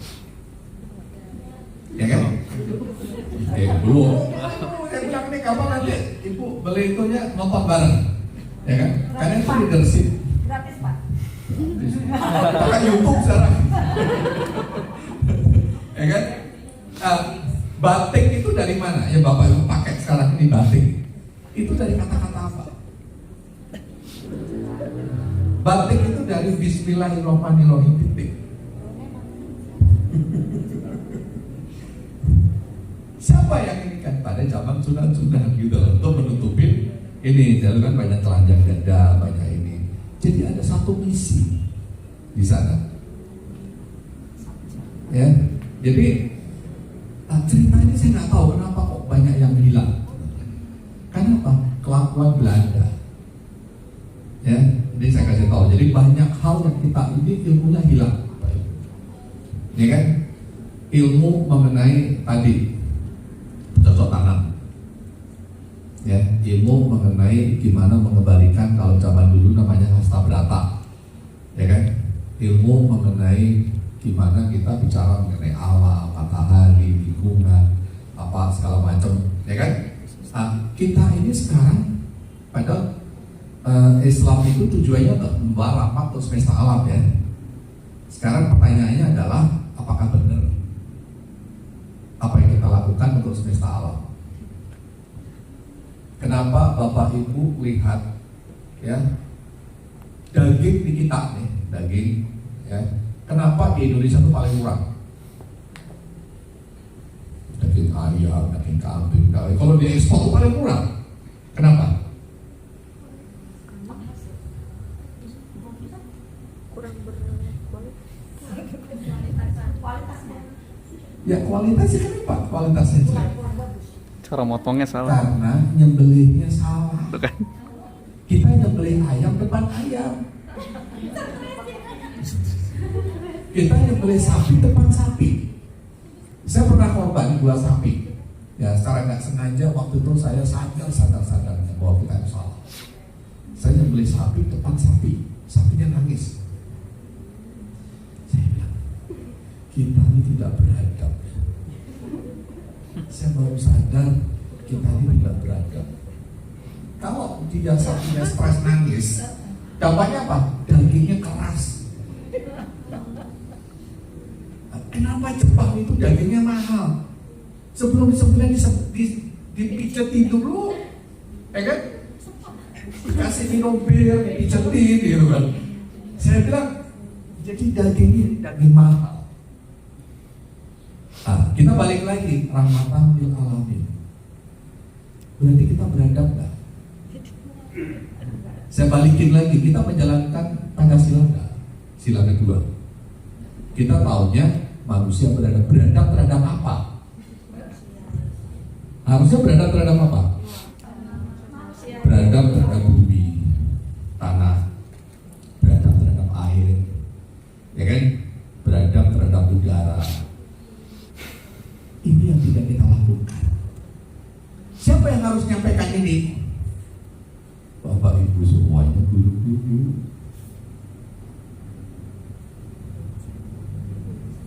Ya kan? Belum. Yang bilang ini kapan nanti ibu beli itunya nonton bareng, ya kan? Karena itu leadership. Gratis Pak. Pakai YouTube sekarang. Ya kan? Batik itu dari mana? Ya bapak ibu pakai sekarang ini batik. Itu dari kata-kata apa? Batik itu dari Bismillahirrahmanirrahim titik. Siapa yang ini kan pada zaman sunan-sunan gitu loh, untuk menutupin ini, jadi kan banyak telanjang dada, banyak ini. Jadi ada satu misi di sana. Ya, jadi ceritanya saya nggak tahu kenapa kok banyak yang hilang. Kenapa? Kelakuan Belanda. Ya, jadi saya kasih tahu. Jadi banyak hal yang kita ini ilmunya hilang. Ya kan? Ilmu mengenai tadi cocok tanam. Ya, ilmu mengenai gimana mengembalikan, kalau zaman dulu namanya hasta berata. Ya kan? Ilmu mengenai gimana kita bicara mengenai alam, matahari, lingkungan, apa segala macam, ya kan? Nah, kita ini sekarang padahal Islam itu tujuannya untuk membawa rahmat untuk semesta alam ya. Sekarang pertanyaannya adalah apakah benar apa yang kita lakukan untuk semesta alam? Kenapa Bapak Ibu lihat ya daging di kita nih, daging ya. Kenapa di Indonesia itu paling murah? Daging ayam, daging kambing, kalau di ekspor itu paling murah. Kenapa? Ya kualitasnya kenapa? Kualitasnya jelek. Cara motongnya salah. Karena nyembelihnya salah. Bukan. Kita nyembelih ayam depan ayam. Kita nyembelih sapi depan sapi. Saya pernah korban 2 sapi. Ya secara nggak sengaja waktu itu saya sadar-sadarnya bahwa kita itu salah. Saya nyembelih sapi depan sapi. Sapinya nangis. Saya bilang, kita ini tidak beradab. Saya baru sadar kita ini tidak beradab. Kalau dia sapinya stres nangis, dampaknya apa? Dagingnya keras. Kenapa Jepang itu dagingnya mahal? Sebelum disembelih dipijetin dulu, ya kan? Kasih minum bir, dipijetin gitu kan. Saya bilang, jadi dagingnya daging mahal. Nah, kita balik lagi, rahmatan lil alamin. Berarti kita beradab nggak? Saya balikin lagi, kita menjalankan Pancasila nggak? Sila kedua. Kita taunya manusia beradab terhadap apa? Harusnya beradab terhadap apa? Beradab terhadap bumi, tanah, beradab terhadap air, ya kan? Beradab terhadap udara. Ini yang tidak kita lakukan. Siapa yang harus nyampaikan ini? Bapak Ibu semuanya, guru-guru.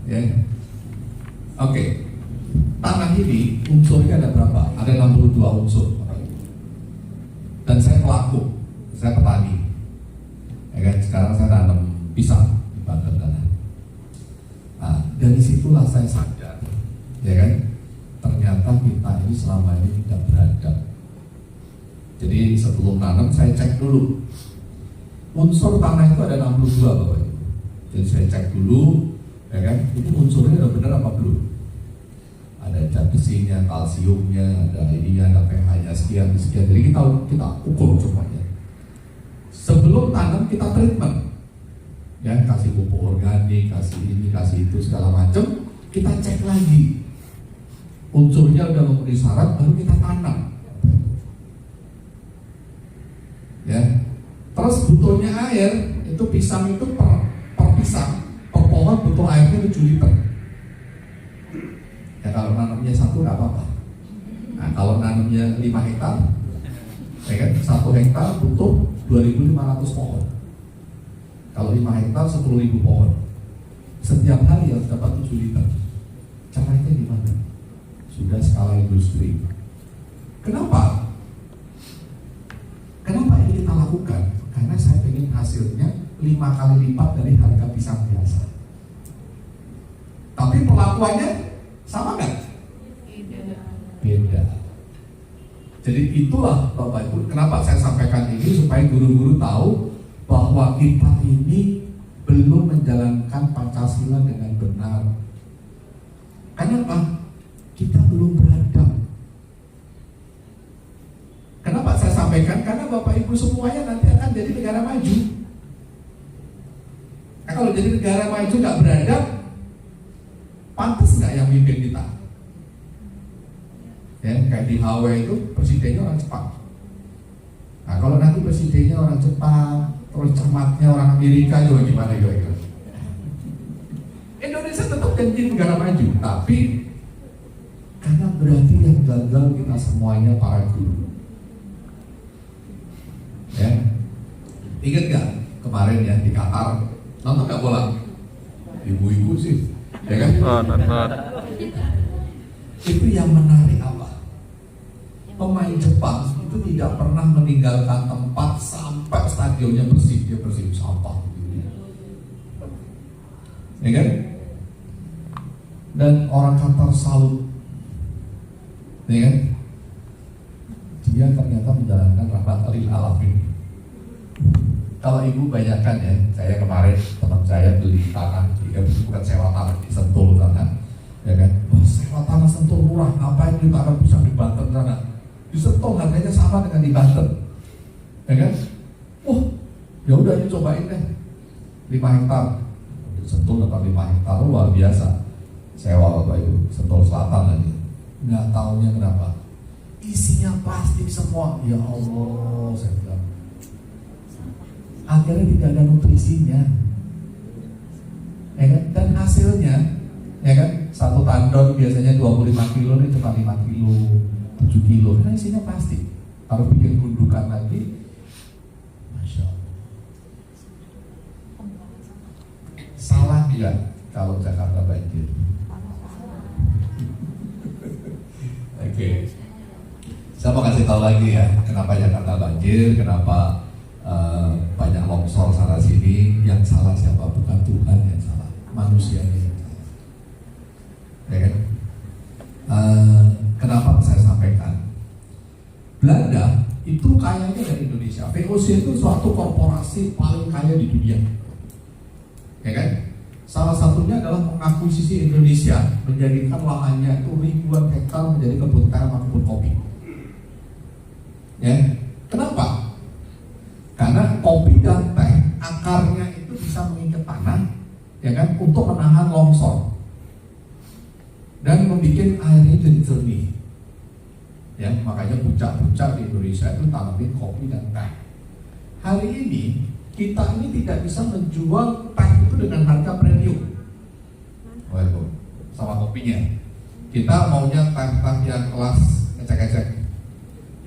Ya. Oke. Tanah ini unsurnya ada berapa? Ada 62 unsur. Dan saya pelaku, saya petani. Ya kan, sekarang saya tanam pisang di Banten tanah. Nah, dari situlah saya sadar, ya kan, ternyata kita ini selama ini tidak beradab. Jadi sebelum nanam saya cek dulu. Unsur tanah itu ada 62 Bapak Ibu. Jadi saya cek dulu, ya kan, itu unsurnya udah benar apa belum? Ada zat besinya, kalsiumnya, ada ininya, ada pH-nya sekian. Jadi kita ukur semuanya. Sebelum tanam kita treatment, ya kasih pupuk organik, kasih ini, kasih itu segala macam. Kita cek lagi, unsurnya udah memenuhi syarat, baru kita tanam. Ya, terus butuhnya air, itu pisang itu per pisang, per pohon butuh airnya 7 liter. Ya kalau nanamnya 1 nggak apa-apa. Nah, kalau nanamnya 5 hektar, ya kan, 1 hektar butuh 2.500 pohon. Kalau 5 hektar 10.000 pohon. Setiap hari harus dapat 7 liter. Caranya gimana? Sudah skala industri. Kenapa? Kenapa ini kita lakukan? Karena saya ingin hasilnya 5 kali lipat dari harga pisang biasa. Tapi perlakuannya sama nggak? Beda. Jadi itulah Bapak Ibu, kenapa saya sampaikan ini supaya guru-guru tahu bahwa kita ini belum menjalankan Pancasila dengan benar. Kenapa? Kita belum beradab. Kenapa saya sampaikan? Karena Bapak Ibu semuanya nanti akan jadi negara maju. Nah, kalau jadi negara maju nggak beradab, pantas nggak yang mimpin kita? Ya, kayak di Hawaii itu presidennya orang Jepang. Nah, kalau nanti presidennya orang Jepang, terus cermatnya orang Amerika juga gimana kira-kira? Indonesia tetap jadi negara maju, tapi karena berarti yang gagal kita semuanya para guru. Ya, ingat gak kemarin ya di Qatar, nonton gak bola? Ibu-ibu sih, ya kan? Nonton. Itu yang menarik apa? Pemain Jepang itu tidak pernah meninggalkan tempat sampai stadionnya bersih, dia bersih sampah. Ya kan? Dan orang Qatar salut, ya kan? Dia ternyata menjalankan rahmat lil alamin. Kalau ibu bayangkan ya, saya kemarin teman saya beli tanah, dia bukan sewa tanah di Sentul sana, ya kan? Wah, sewa tanah Sentul murah, ngapain di tanah bisa di Banten sana? Di Sentul harganya sama dengan di Banten, ya kan? Wah, ya udah ini cobain deh, 5 hektar. Di Sentul dapat 5 hektar, luar biasa. Sewa Bapak Ibu, Sentul Selatan lagi. Nggak taunya kenapa? Isinya plastik semua. Ya Allah, saya bilang. Akhirnya tidak ada nutrisinya, ya kan? Dan hasilnya, ya kan? 1 tandon biasanya 25 kilo, ini cuma 5 kilo, 7 kilo. Karena isinya plastik. Kalau bikin gundukan lagi, Masya Allah. Salah nggak kalau Jakarta banjir? Oke. Saya mau kasih tahu lagi ya, kenapa Jakarta banjir, kenapa banyak longsor sana sini. Yang salah siapa? Bukan Tuhan yang salah, manusianya yang salah. Ya kan? Kenapa saya sampaikan? Belanda itu kayanya dari Indonesia. VOC itu suatu korporasi paling kaya di dunia. Ya kan? Salah satunya adalah mengakuisisi Indonesia, menjadikan lahannya itu ribuan hektar menjadi kebun teh sama kebun kopi. Ya, kenapa? Karena kopi dan teh akarnya itu bisa mengikat tanah, ya kan, untuk menahan longsor dan membuat airnya jadi jernih. Ya, makanya puncak-puncak di Indonesia itu tanamin kopi dan teh. Hari ini kita ini tidak bisa menjual teh itu dengan harga premium. Waduh, sama kopinya. Kita maunya teh-teh yang kelas ecek-ecek,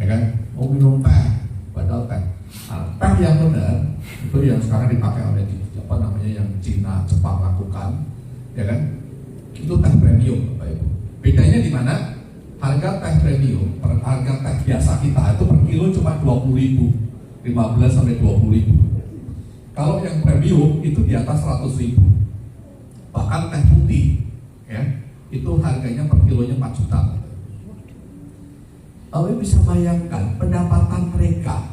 ya kan? Mau minum teh, padahal teh. Nah, teh yang benar itu yang sekarang dipakai oleh apa namanya yang Cina, Jepang lakukan, ya kan? Itu teh premium, Bapak Ibu. Bedanya di mana? Harga teh premium, harga teh biasa kita itu per kilo cuma 20.000, 15 sampai 20.000. Kalau yang premium itu di atas 100.000. Bahkan teh putih, ya, itu harganya per kilonya 4 juta. Lalu bisa bayangkan pendapatan mereka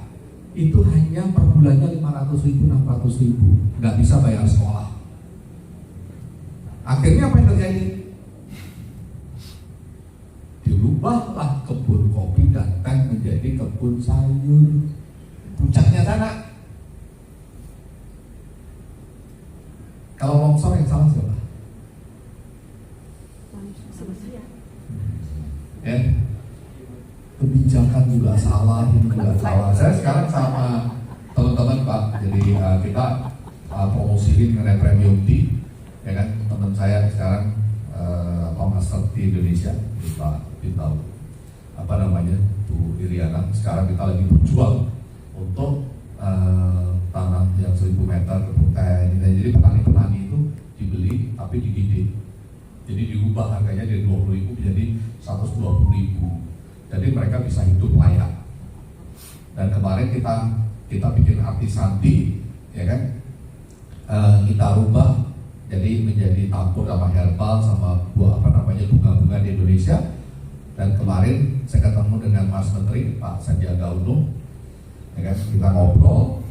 itu hanya per bulannya 500.000, 600.000, nggak bisa bayar sekolah. Akhirnya apa yang terjadi? Dirubahlah kebun kopi dan teh menjadi kebun sayur. Puncaknya sana. Kalau longsor yang salah siapa? Ya, kebijakan juga salah, ini juga salah. Saya sekarang sama teman-teman Pak, jadi kita promosiin mengenai premium tea, ya kan? Teman saya sekarang Master di Indonesia, Pak Bintau. Bu Iriana. Sekarang kita lagi berjuang untuk tanah yang 1000 meter kebun teh. Jadi petani-petani itu dibeli tapi digidik. Jadi diubah harganya dari 20.000 menjadi 120.000. Jadi mereka bisa hidup layak. Dan kemarin kita bikin artisanti, ya kan? Kita rubah jadi menjadi campur sama herbal sama bunga-bunga di Indonesia. Dan kemarin saya ketemu dengan Mas Menteri Pak Sandiaga Uno, ya kan? Kita ngobrol,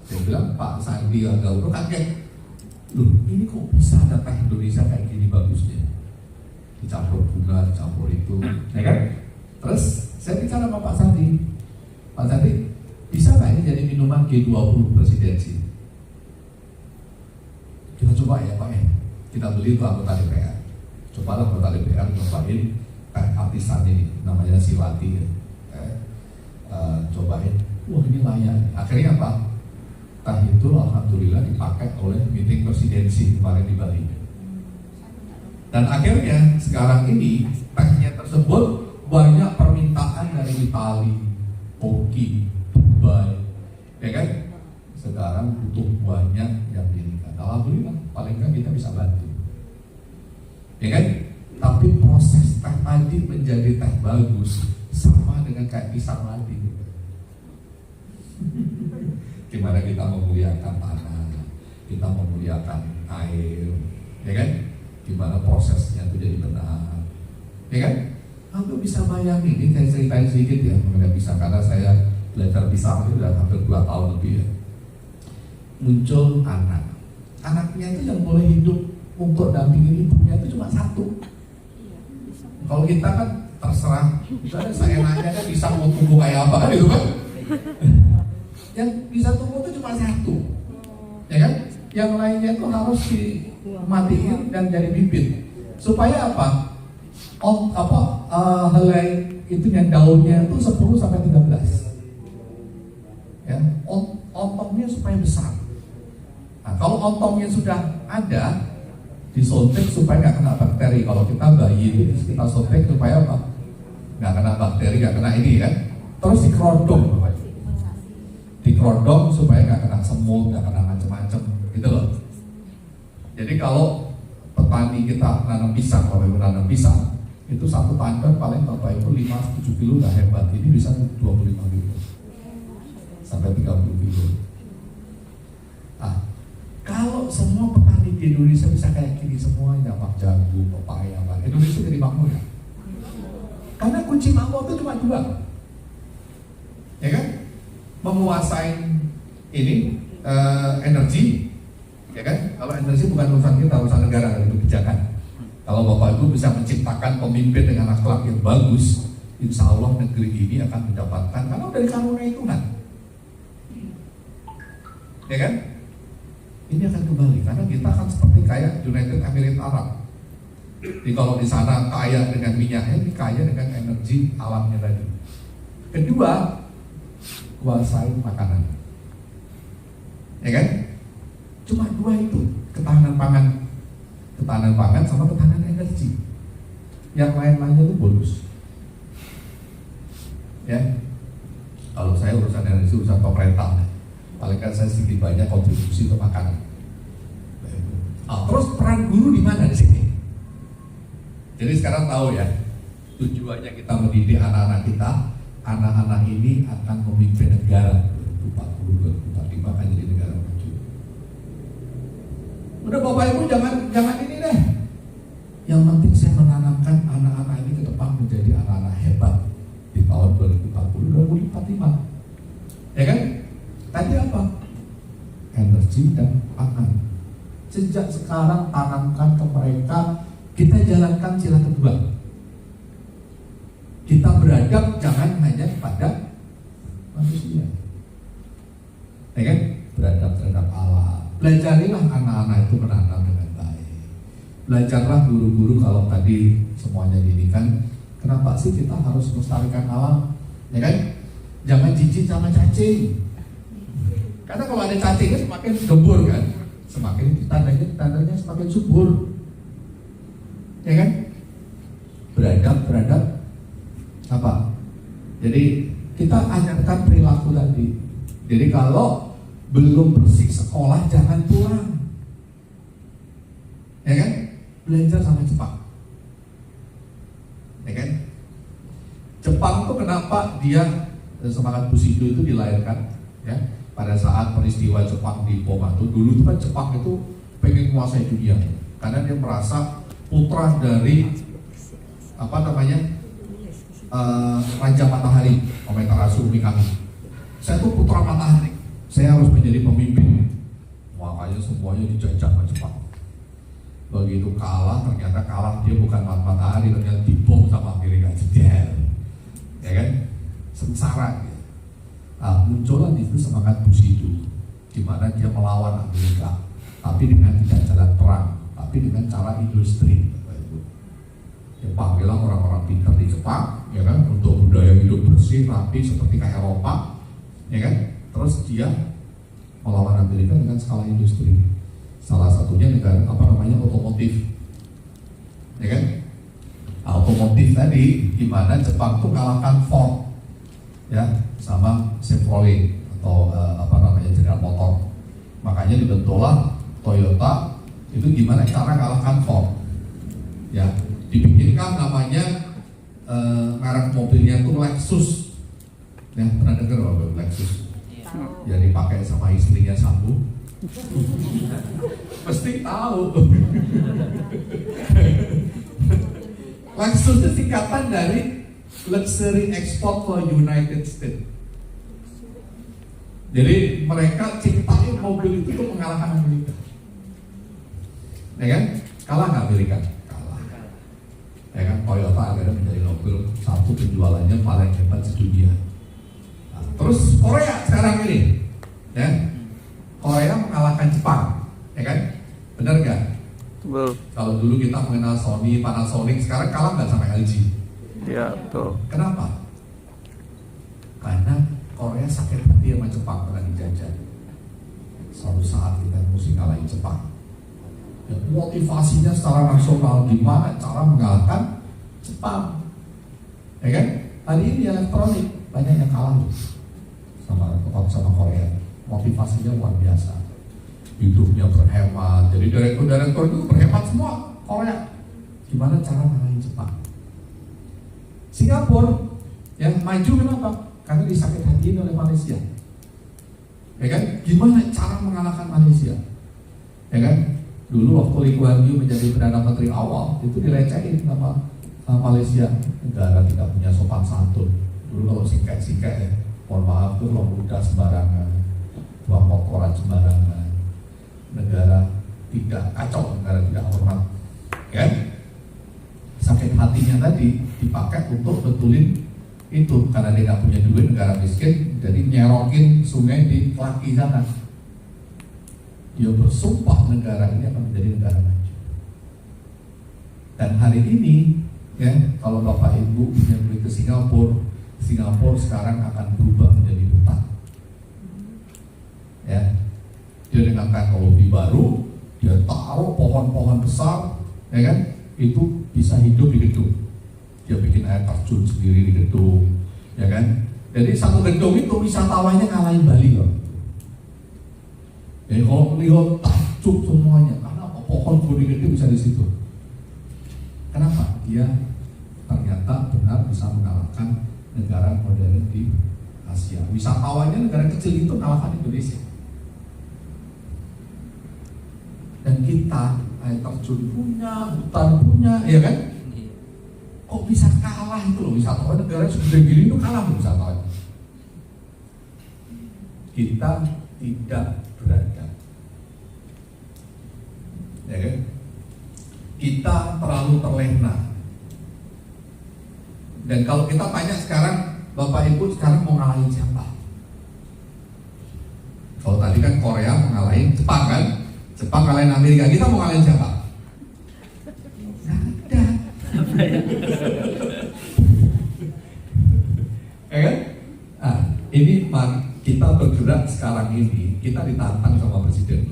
saya bilang Pak Sandiaga Uno kaget, loh ini kok bisa ada teh Indonesia kayak gini bagusnya, dicampur bunga, dicampur itu, ya kan? Terus saya bicara sama Pak Sandi, bisa nggak ini jadi minuman G20 presidensi? Kita coba ya Pak ya, kita beli ke anggota DPR, cobalah anggota DPR nyobain teh artisan ini, namanya Silati, cobain, wah ini layak. Akhirnya apa? Teh itu alhamdulillah dipakai oleh meeting presidensi kemarin di Bali. Dan akhirnya sekarang ini tehnya tersebut banyak permintaan dari Itali, Turki, Dubai, ya kan? Sekarang butuh banyak yang diinginkan. Alhamdulillah, paling kan kita bisa bantu, ya kan? Tapi proses teh tadi menjadi teh bagus sama dengan kayak pisang tadi. Gimana kita memuliakan tanah, kita memuliakan air, ya kan? Gimana prosesnya itu jadi benar, ya kan? Aku bisa bayangin, ini saya ceritain sedikit ya mengenai pisang, karena saya belajar pisang itu sudah hampir 2 tahun lebih ya. Muncul anaknya itu yang boleh hidup untuk dampingin ibunya itu cuma 1. Kalau kita kan terserah, misalnya saya nanya kan bisa mau tumbuh kayak apa kan itu kan? Yang bisa tumbuh itu cuma 1, ya kan? Yang lainnya itu harus dimatiin dan jadi bibit. Supaya apa? Helai itu yang daunnya itu 10 sampai 13. Ya, ontongnya supaya besar. Nah, kalau ontongnya sudah ada, disuntik supaya nggak kena bakteri. Kalau kita bayi kita suntik supaya apa? Nggak kena bakteri, nggak kena ini kan. Terus dikerodong supaya nggak kena semut, nggak kena macam-macam, gitu loh. Jadi kalau petani kita nanam pisang, kalau menanam pisang itu 1 tangkai paling Bapak Ibu 5-7 kilo udah hebat. Ini bisa 25 kilo sampai 30 kilo. Nah, kalau semua petani di Indonesia bisa kayak gini semuanya, Pak jagung, pepaya, Indonesia jadi makmur ya. Karena kunci makmur itu cuma 2, ya kan? Menguasai ini energi, ya kan? Kalau energi bukan urusan kita, urusan negara, itu kebijakan. Kalau Bapak Ibu bisa menciptakan pemimpin dengan akhlak yang bagus, insya Allah negeri ini akan mendapatkan, karena dari karunia Tuhan, ya kan? Ini akan kembali, karena kita akan seperti kayak United Emirates Arab. Jadi kalau di sana kaya dengan minyaknya, ini kaya dengan energi alamnya tadi. Kedua, kuasai makanan, ya kan? Cuma 2 itu, ketahanan pangan sama ketahanan energi. Yang lain-lainnya itu bonus. Ya, kalau saya urusan energi, urusan pemerintah, paling kan saya sedikit banyak kontribusi ke makanan. Terus peran guru di mana di sini? Jadi sekarang tahu ya, tujuannya kita mendidik anak-anak kita. Anak-anak ini akan memimpin negara 2040, 2045 akan jadi negara maju. Udah Bapak Ibu jangan ini deh. Yang penting saya menanamkan anak-anak ini ke depan menjadi anak-anak hebat di tahun 2040, 2045. Ya kan? Tadi apa? Energi dan pangan. Sejak sekarang tanamkan ke mereka, kita jalankan sila kedua. Kita beradab jangan hanya kepada manusia, ya kan? Beradab terhadap alam. Belajarilah anak-anak itu menanam dengan baik. Belajarlah guru-guru kalau tadi semuanya ini kan, kenapa sih kita harus melestarikan alam, ya kan? Jangan jijik sama cacing. Karena kalau ada cacingnya semakin gembur kan, semakin tandanya semakin subur, ya kan? Beradab apa? Jadi kita ajarkan perilaku tadi. Jadi kalau belum bersih sekolah jangan pulang, ya kan? Belajar sama Jepang, ya kan? Jepang tuh kenapa dia semangat Bushido itu dilahirkan? Ya, pada saat peristiwa Jepang di Boma itu dulu tuh kan Jepang itu pengen menguasai dunia karena dia merasa putra dari apa namanya Raja Matahari, Amaterasu Mikami. Saya tuh putra matahari, saya harus menjadi pemimpin. Makanya semuanya dijajah sama Jepang. Begitu kalah, ternyata kalah dia bukan matahari, ternyata dibom sama Amerika. Jedel, ya kan? Sengsara. Gitu. Nah, muncullah itu semangat Bushido, di mana dia melawan Amerika, tapi dengan tidak jalan perang, tapi dengan cara industri. Jepang bilang orang-orang pintar di Jepang, ya kan, untuk budaya hidup bersih, rapi seperti kayak Eropa, ya kan. Terus dia melawan Amerika dengan skala industri. Salah satunya dengan apa namanya otomotif, ya kan. Otomotif tadi, di mana Jepang tuh kalahkan Ford, ya, sama Chevrolet atau apa namanya General Motor. Makanya dibentuklah Toyota. Itu gimana cara kalahkan Ford, ya. Dibikinkan namanya merek mobilnya itu Lexus, ya pernah dengar mobil Lexus? Ya dipakai sama istrinya Sambu, pasti tahu. Lexus itu singkatan dari Luxury Export for United States. Jadi mereka ciptain mobil itu mengalahkan Amerika, ya kan? Kalah nggak Amerika? Ya kan, Toyota akhirnya menjadi mobil satu penjualannya paling hebat di dunia. Nah, terus Korea sekarang ini, ya, Korea mengalahkan Jepang, ya kan? Benar nggak? Betul. Kalau dulu kita mengenal Sony, Panasonic, sekarang kalah nggak sama LG? Iya, betul. Kenapa? Karena Korea sakit hati sama Jepang karena dijajah. Suatu saat kita mesti ngalahin Jepang. Ya, motivasinya secara nasional gimana cara mengalahkan Jepang, ya kan? Hari ini elektronik banyak yang kalah sama Korea. Motivasinya luar biasa, hidupnya berhemat. Jadi direktur itu berhemat semua Korea. Gimana cara mengalahkan Jepang? Singapura yang maju kenapa? Karena disakit hati oleh Malaysia, ya kan? Gimana cara mengalahkan Malaysia, ya kan? Dulu waktu Lee Kuan Yew menjadi Perdana Menteri awal itu dilecehin sama Malaysia, negara tidak punya sopan santun. Dulu kalau singkat-singkat ya, mohon maaf tuh lo muda sembarangan, buang kotoran sembarangan, negara tidak kacau, negara tidak hormat, kan? Sakit hatinya tadi dipakai untuk betulin itu karena dia nggak punya duit, negara miskin, jadi nyerokin sungai di Laki sana. Dia bersumpah negara ini akan menjadi negara maju. Dan hari ini, ya, kalau Bapak Ibu punya beli ke Singapura, Singapura sekarang akan berubah menjadi hutan. Ya, dia dengan teknologi baru, dia taruh pohon-pohon besar, ya kan, itu bisa hidup di gedung. Dia bikin air terjun sendiri di gedung, ya kan. Jadi satu gedung itu wisatawannya ngalahin Bali loh. Jadi kalau melihat takjub semuanya, karena pohon gede-gede bisa di situ. Kenapa? Dia ternyata benar bisa mengalahkan negara modern di Asia. Wisatawannya negara kecil itu mengalahkan Indonesia. Dan kita air terjun punya, hutan punya, ya kan? Kok bisa kalah itu loh, wisatawan negara segede gini itu kalah loh wisatawan. Kita tidak beradab, ya kan? Kita terlalu terlena. Dan kalau kita tanya sekarang, Bapak Ibu sekarang mau ngalahin siapa? Kalau tadi kan Korea mengalahin Jepang kan? Jepang ngalahin Amerika, kita mau ngalahin siapa? Nggak ada. Ya kan? Nah, ini kita bergerak sekarang ini, kita ditantang sama presiden,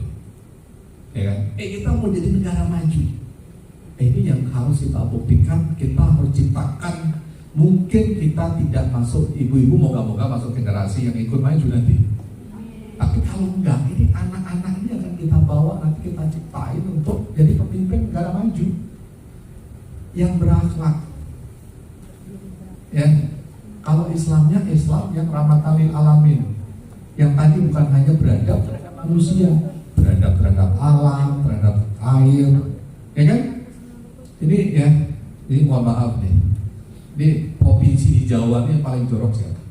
ya kan? Kita mau jadi negara maju. Ini yang harus kita buktikan, kita harus ciptakan Mungkin kita tidak masuk, ibu-ibu moga-moga masuk generasi yang ikut maju nanti. Tapi kalau enggak, ini anak-anak ini akan kita bawa, nanti kita ciptain untuk jadi pemimpin negara maju yang berakhlak. Ya, kalau Islamnya Islam yang rahmatan lil alamin, yang tadi bukan hanya beradab terhadap manusia, beradab terhadap alam, terhadap air, ya kan? Ini ya, ini mohon maaf nih. Ini provinsi di Jawa ini yang paling jorok siapa?